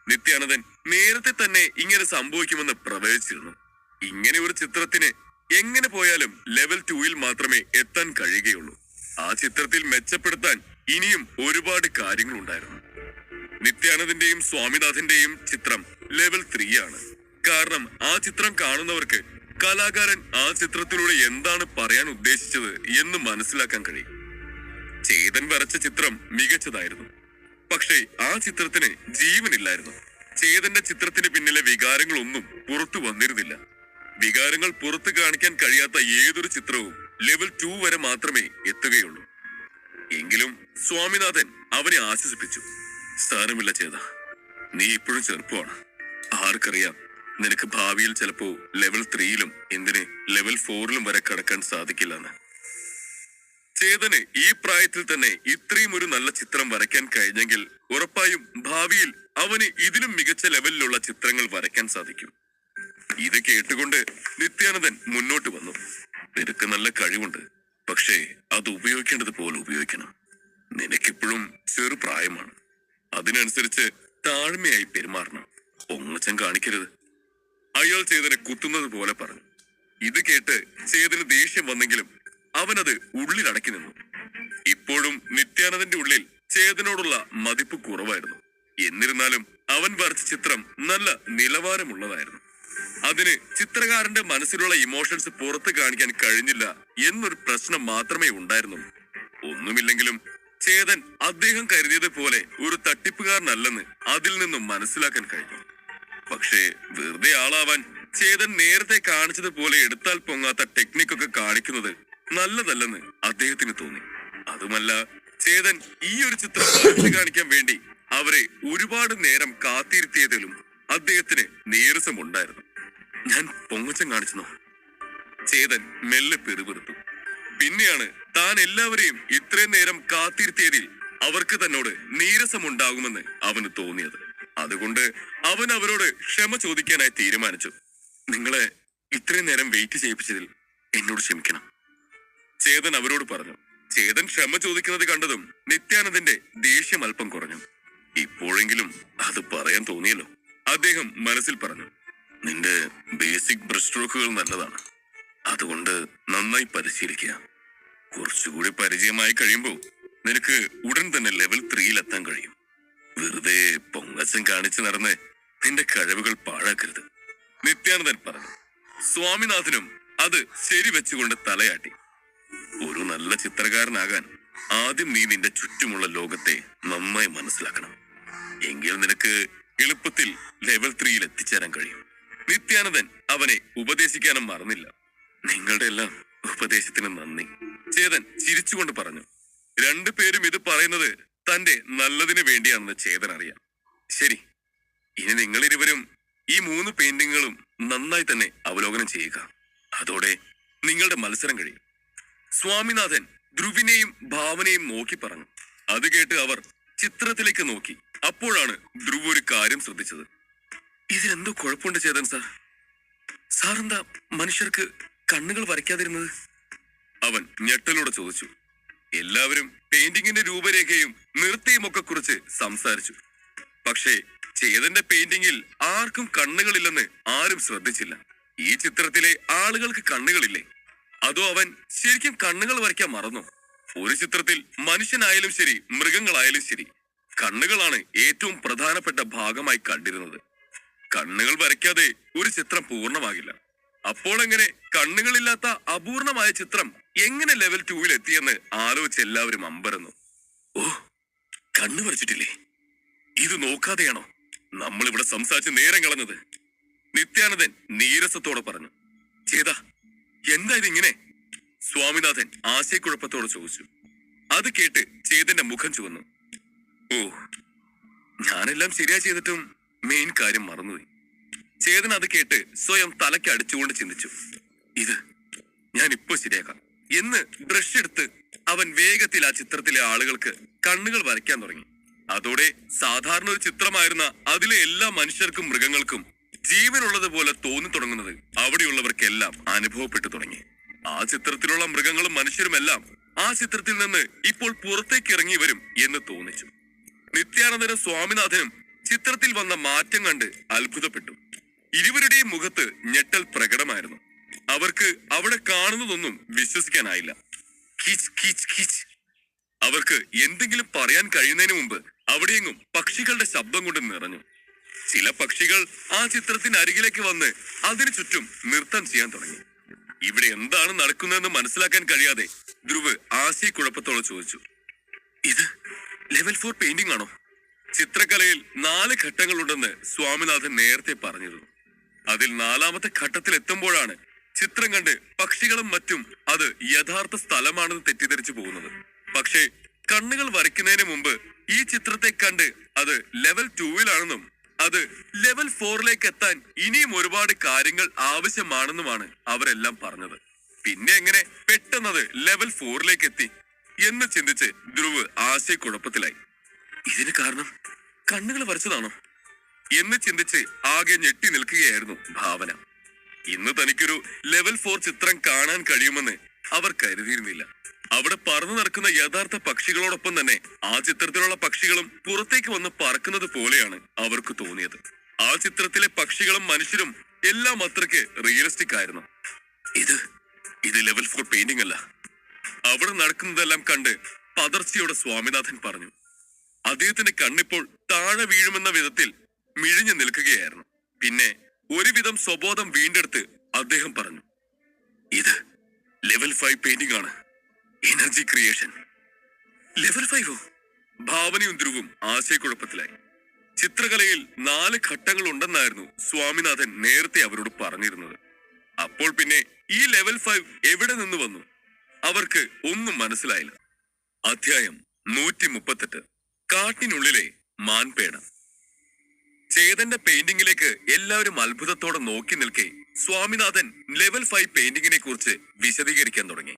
നിത്യാനന്ദൻ നേരത്തെ തന്നെ ഇങ്ങനെ സംഭവിക്കുമെന്ന് പ്രവചിച്ചിരുന്നു. ഇങ്ങനെ ഒരു ചിത്രത്തിന് എങ്ങനെ പോയാലും ലെവൽ 2-ൽ മാത്രമേ എത്താൻ കഴിയുകയുള്ളൂ. ആ ചിത്രത്തിൽ മെച്ചപ്പെടുത്താൻ ഇനിയും ഒരുപാട് കാര്യങ്ങളുണ്ടായിരുന്നു. നിത്യാനന്ദന്റെയും സ്വാമിനാഥന്റെയും ചിത്രം ലെവൽ 3 ആണ്. കാരണം ആ ചിത്രം കാണുന്നവർക്ക് കലാകാരൻ ആ ചിത്രത്തിലൂടെ എന്താണ് പറയാൻ ഉദ്ദേശിച്ചത് എന്ന് മനസ്സിലാക്കാൻ കഴിയും. ചേതൻ വരച്ച ചിത്രം മികച്ചതായിരുന്നു. പക്ഷേ ആ ചിത്രത്തിന് ജീവനില്ലായിരുന്നു. ചേതന്റെ ചിത്രത്തിന് പിന്നിലെ വികാരങ്ങളൊന്നും പുറത്തു വന്നിരുന്നില്ല. വികാരങ്ങൾ പുറത്തു കാണിക്കാൻ കഴിയാത്ത ഏതൊരു ചിത്രവും ലെവൽ 2 വരെ മാത്രമേ എത്തുകയുള്ളൂ. എങ്കിലും സ്വാമിനാഥൻ അവനെ ആശ്വസിപ്പിച്ചു. സാരമില്ല ചേത, നീ ഇപ്പോഴും ചെറുപ്പമാണ്. ആർക്കറിയാം, നിനക്ക് ഭാവിയിൽ ചിലപ്പോ ലെവൽ 3-ലും എന്തിന് ലെവൽ 4-ലും വരെ കടക്കാൻ സാധിക്കില്ലെന്ന്. ചേതന് ഈ പ്രായത്തിൽ തന്നെ ഇത്രയും ഒരു നല്ല ചിത്രം വരയ്ക്കാൻ കഴിഞ്ഞെങ്കിൽ ഉറപ്പായും ഭാവിയിൽ അവന് ഇതിലും മികച്ച ലെവലിലുള്ള ചിത്രങ്ങൾ വരയ്ക്കാൻ സാധിക്കും. ഇത് കേട്ടുകൊണ്ട് നിത്യാനന്ദൻ മുന്നോട്ട് വന്നു. നിനക്ക് നല്ല കഴിവുണ്ട്, പക്ഷേ അത് ഉപയോഗിക്കേണ്ടത് പോലെ ഉപയോഗിക്കണം. നിനക്കിപ്പോഴും ചെറുപ്രായമാണ്. അതിനനുസരിച്ച് താഴ്മയായി പെരുമാറണം. പൊങ്ങച്ചം കാണിക്കരുത്. അയാൾ ചേതനെ കുത്തുന്നത് പോലെ പറഞ്ഞു. ഇത് കേട്ട് ചേതന് ദേഷ്യം വന്നെങ്കിലും അവനത് ഉള്ളിലടക്കി നിന്നു. ഇപ്പോഴും നിത്യാനന്ദന്റെ ഉള്ളിൽ ചേതനോടുള്ള മതിപ്പ് കുറവായിരുന്നു. എന്നിരുന്നാലും അവൻ വരച്ച ചിത്രം നല്ല നിലവാരമുള്ളതായിരുന്നു. അതിന് ചിത്രകാരന്റെ മനസ്സിലുള്ള ഇമോഷൻസ് പുറത്ത് കാണിക്കാൻ കഴിഞ്ഞില്ല എന്നൊരു പ്രശ്നം മാത്രമേ ഉണ്ടായിരുന്നുള്ളൂ. ഒന്നുമില്ലെങ്കിലും ചേതൻ അദ്ദേഹം കരുതിയത് പോലെ ഒരു തട്ടിപ്പുകാരനല്ലെന്ന് അതിൽ നിന്നും മനസ്സിലാക്കാൻ കഴിഞ്ഞു. പക്ഷേ വെറുതെ ആളാവാൻ ചേതൻ നേരത്തെ കാണിച്ചതുപോലെ എടുത്താൽ പൊങ്ങാത്ത ടെക്നിക്കൊക്കെ കാണിക്കുന്നത് നല്ലതല്ലെന്ന് അദ്ദേഹത്തിന് തോന്നി. അതുമല്ല, ചേതൻ ഈ ഒരു ചിത്രം വരച്ചു കാണിക്കാൻ വേണ്ടി അവരെ ഒരുപാട് നേരം കാത്തിരുത്തിയതിലും അദ്ദേഹത്തിന് നീരസമുണ്ടായിരുന്നു. ഞാൻ പൊങ്ങച്ചം കാണിച്ചെന്നോ? ചേതൻ മെല്ലെ പിറുപിറുത്തു. പിന്നെയാണ് താൻ എല്ലാവരെയും ഇത്രയും നേരം കാത്തിരുത്തിയതിൽ അവർക്ക് തന്നോട് നീരസമുണ്ടാകുമെന്ന് അവന് തോന്നിയത്. അതുകൊണ്ട് അവൻ അവരോട് ക്ഷമ ചോദിക്കാനായി തീരുമാനിച്ചു. നിങ്ങളെ ഇത്രയും നേരം വെയിറ്റ് ചെയ്യിപ്പിച്ചതിൽ എന്നോട് ക്ഷമിക്കണം, ചേതൻ അവരോട് പറഞ്ഞു. ചേതൻ ക്ഷമ ചോദിക്കുന്നത് കണ്ടതും നിത്യാനന്ദന്റെ ദേഷ്യം അല്പം കുറഞ്ഞു. ഇപ്പോഴെങ്കിലും അത് പറയാൻ തോന്നിയല്ലോ, അദ്ദേഹം മനസ്സിൽ പറഞ്ഞു. നിന്റെ ബേസിക് ബ്രഷ് സ്ട്രോക്കുകൾ നല്ലതാണ്. അതുകൊണ്ട് നന്നായി പരിശീലിക്കുക. കുറച്ചുകൂടി പരിചയമായി കഴിയുമ്പോൾ നിനക്ക് ഉടൻ തന്നെ ലെവൽ 3-ൽ എത്താൻ കഴിയും. വെറുതെ പൊങ്ങച്ചം കാണിച്ചു നടന്ന് നിന്റെ കഴിവുകൾ പാഴാക്കരുത്, നിത്യാനന്ദൻ പറഞ്ഞു. സ്വാമിനാഥനും അത് ശരിവെച്ചുകൊണ്ട് തലയാട്ടി. ഒരു നല്ല ചിത്രകാരനാകാൻ ആദ്യം നീ നിന്റെ ചുറ്റുമുള്ള ലോകത്തെ നന്നായി മനസ്സിലാക്കണം. എങ്കിൽ നിനക്ക് എളുപ്പത്തിൽ ലെവൽ 3 എത്തിച്ചേരാൻ കഴിയും. നിത്യാനന്ദൻ അവനെ ഉപദേശിക്കാനും മറന്നില്ല. നിങ്ങളുടെ എല്ലാം ഉപദേശത്തിന് നന്ദി, ചേതൻ ചിരിച്ചുകൊണ്ട് പറഞ്ഞു. രണ്ടുപേരും ഇത് പറയുന്നത് തന്റെ നല്ലതിന് വേണ്ടിയാണെന്ന് ചേതൻ അറിയാം. ശരി, ഇനി നിങ്ങളിരുവരും ഈ 3 പെയിന്റിങ്ങുകളും നന്നായി തന്നെ അവലോകനം ചെയ്യുക. അതോടെ നിങ്ങളുടെ മത്സരം കഴിയും. സ്വാമിനാഥൻ ധ്രുവിനെയും ഭാവനയും നോക്കി പറഞ്ഞു. അത് കേട്ട് അവർ ചിത്രത്തിലേക്ക് നോക്കി. അപ്പോഴാണ് ധ്രുവ് ഒരു കാര്യം ശ്രദ്ധിച്ചത്. ഇതിനെന്തോ കുഴപ്പമുണ്ട് ചേതൻ സാർ. സാർ എന്താ മനുഷ്യർക്ക് കണ്ണുകൾ വരയ്ക്കാതിരുന്നത്? അവൻ ഞെട്ടലോടെ ചോദിച്ചു. എല്ലാവരും പെയിന്റിങ്ങിന്റെ രൂപരേഖയും നിർത്തിയും ഒക്കെ കുറിച്ച് സംസാരിച്ചു. പക്ഷേ ചേതന്റെ പെയിന്റിങ്ങിൽ ആർക്കും കണ്ണുകളില്ലെന്ന് ആരും ശ്രദ്ധിച്ചില്ല. ഈ ചിത്രത്തിലെ ആളുകൾക്ക് കണ്ണുകളില്ലേ? അതോ അവൻ ശരിക്കും കണ്ണുകൾ വരയ്ക്കാൻ മറന്നു? ഒരു ചിത്രത്തിൽ മനുഷ്യനായാലും ശരി, മൃഗങ്ങളായാലും ശരി, കണ്ണുകളാണ് ഏറ്റവും പ്രധാനപ്പെട്ട ഭാഗമായി കണ്ടിരുന്നത്. കണ്ണുകൾ വരയ്ക്കാതെ ഒരു ചിത്രം പൂർണ്ണമാകില്ല. അപ്പോൾ എങ്ങനെ കണ്ണുകളില്ലാത്ത അപൂർണമായ ചിത്രം എങ്ങനെ ലെവൽ 2 എത്തിയെന്ന് ആലോചിച്ച് എല്ലാവരും അമ്പരന്നു. ഓ, കണ്ണു വരച്ചിട്ടില്ലേ? ഇത് നോക്കാതെയാണോ നമ്മളിവിടെ സംസാരിച്ച് നേരം കളഞ്ഞത്? നിത്യാനന്ദൻ നീരസത്തോടെ പറഞ്ഞു. ചേതാ, എന്താ ഇതിങ്ങനെ? സ്വാമിനാഥൻ ആശയക്കുഴപ്പത്തോടെ ചോദിച്ചു. അത് കേട്ട് ചേതന്റെ മുഖം ചുവന്നു. ഓ, ഞാനെല്ലാം ശരിയായി ചെയ്തിട്ടും മെയിൻ കാര്യം മറന്നുപോയി. ചേതൻ അത് കേട്ട് സ്വയം തലയ്ക്ക് അടിച്ചുകൊണ്ട് ചിന്തിച്ചു. ഇത് ഞാൻ ഇപ്പൊ ശരിയാക്കാം എന്ന് ബ്രഷ് എടുത്ത് അവൻ വേഗത്തിൽ ആ ചിത്രത്തിലെ ആളുകൾക്ക് കണ്ണുകൾ വരയ്ക്കാൻ തുടങ്ങി. അതോടെ സാധാരണ ഒരു ചിത്രമായിരുന്ന അതിലെ എല്ലാ മനുഷ്യർക്കും മൃഗങ്ങൾക്കും ജീവനുള്ളത് പോലെ തോന്നി തുടങ്ങുന്നത് അവിടെയുള്ളവർക്കെല്ലാം അനുഭവപ്പെട്ടു തുടങ്ങി. ആ ചിത്രത്തിലുള്ള മൃഗങ്ങളും മനുഷ്യരുമെല്ലാം ആ ചിത്രത്തിൽ നിന്ന് ഇപ്പോൾ പുറത്തേക്ക് ഇറങ്ങി വരും എന്ന് തോന്നിച്ചു. നിത്യാനന്ദനും സ്വാമിനാഥനും ചിത്രത്തിൽ വന്ന മാറ്റം കണ്ട് അത്ഭുതപ്പെട്ടു. ഇരുവരുടെയും മുഖത്ത് ഞെട്ടൽ പ്രകടമായിരുന്നു. അവർക്ക് അവിടെ കാണുന്നതൊന്നും വിശ്വസിക്കാനായില്ല. കീച്ച് കീച്ച് കീച്ച്. അവർക്ക് എന്തെങ്കിലും പറയാൻ കഴിയുന്നതിന് മുമ്പ് അവിടെയെങ്ങും പക്ഷികളുടെ ശബ്ദം കൊണ്ട് നിറഞ്ഞു. ചില പക്ഷികൾ ആ ചിത്രത്തിന് അരികിലേക്ക് വന്ന് അതിനു ചുറ്റും നൃത്തം ചെയ്യാൻ തുടങ്ങി. ഇവിടെ എന്താണ് നടക്കുന്നതെന്ന് മനസ്സിലാക്കാൻ കഴിയാതെ ധ്രുവ് ആശയക്കുഴപ്പത്തോടെ ചോദിച്ചു. ഇത് ലെവൽ 4 പെയിന്റിംഗ് ആണോ? ചിത്രകലയിൽ 4 ഘട്ടങ്ങളുണ്ടെന്ന് സ്വാമിനാഥൻ നേരത്തെ പറഞ്ഞിരുന്നു. അതിൽ 4ാമത്തെ ഘട്ടത്തിൽ എത്തുമ്പോഴാണ് ചിത്രം കണ്ട് പക്ഷികളും മറ്റും അത് യഥാർത്ഥ സ്ഥലമാണെന്ന് തെറ്റിദ്ധരിച്ചു പോകുന്നത്. പക്ഷേ കണ്ണുകൾ വരയ്ക്കുന്നതിന് മുമ്പ് ഈ ചിത്രത്തെ കണ്ട് അത് ലെവൽ 2 അത് ലെവൽ 4 എത്താൻ ഇനിയും ഒരുപാട് കാര്യങ്ങൾ ആവശ്യമാണെന്നുമാണ് അവരെല്ലാം പറഞ്ഞത്. പിന്നെ എങ്ങനെ പെട്ടെന്നത് ലെവൽ 4 എത്തി എന്ന് ചിന്തിച്ച് ധ്രുവ് ആശയക്കുഴപ്പത്തിലായി. ഇതിന് കാരണം കണ്ണുകൾ വരച്ചതാണോ എന്ന് ചിന്തിച്ച് ആകെ ഞെട്ടി നിൽക്കുകയായിരുന്നു ഭാവന. ഇന്ന് തനിക്കൊരു ലെവൽ 4 ചിത്രം കാണാൻ കഴിയുമെന്ന് അവർ കരുതിയിരുന്നില്ല. അവിടെ പറന്നു നടക്കുന്ന യഥാർത്ഥ പക്ഷികളോടൊപ്പം തന്നെ ആ ചിത്രത്തിലുള്ള പക്ഷികളും പുറത്തേക്ക് വന്ന് പറക്കുന്നത് പോലെയാണ് അവർക്ക് തോന്നിയത്. ആ ചിത്രത്തിലെ പക്ഷികളും മനുഷ്യരും എല്ലാം അത്രയ്ക്ക് റിയലിസ്റ്റിക് ആയിരുന്നു. ഇത് ലെവൽ 4 പെയിന്റിംഗ് അല്ല. അവിടെ നടക്കുന്നതെല്ലാം കണ്ട് പതർച്ചയോടെ സ്വാമിനാഥൻ പറഞ്ഞു. അദ്ദേഹത്തിന്റെ കണ്ണിപ്പോൾ താഴെ വീഴുമെന്ന വിധത്തിൽ മിഴിഞ്ഞു നിൽക്കുകയായിരുന്നു. പിന്നെ ഒരുവിധം സ്വബോധം വീണ്ടെടുത്ത് അദ്ദേഹം പറഞ്ഞു. ഇത് ലെവൽ 5 പെയിന്റിംഗ് ആണ്. Energy creation. ലെവൽ 5ഓ? ഭാവനയും ധ്രുവും ആശയക്കുഴപ്പത്തിലായി. ചിത്രകലയിൽ 4 ഘട്ടങ്ങൾ ഉണ്ടെന്നായിരുന്നു സ്വാമിനാഥൻ നേരത്തെ അവരോട് പറഞ്ഞിരുന്നത്. അപ്പോൾ പിന്നെ ഈ ലെവൽ 5 എവിടെ നിന്ന് വന്നു? അവർക്ക് ഒന്നും മനസ്സിലായില്ല. അധ്യായം 138. കാട്ടിനുള്ളിലെ മാൻപേട. ചേതന്റെ പെയിന്റിങ്ങിലേക്ക് എല്ലാവരും അത്ഭുതത്തോടെ നോക്കി നിൽക്കെ സ്വാമിനാഥൻ ലെവൽ 5 പെയിന്റിങ്ങിനെ കുറിച്ച് വിശദീകരിക്കാൻ തുടങ്ങി.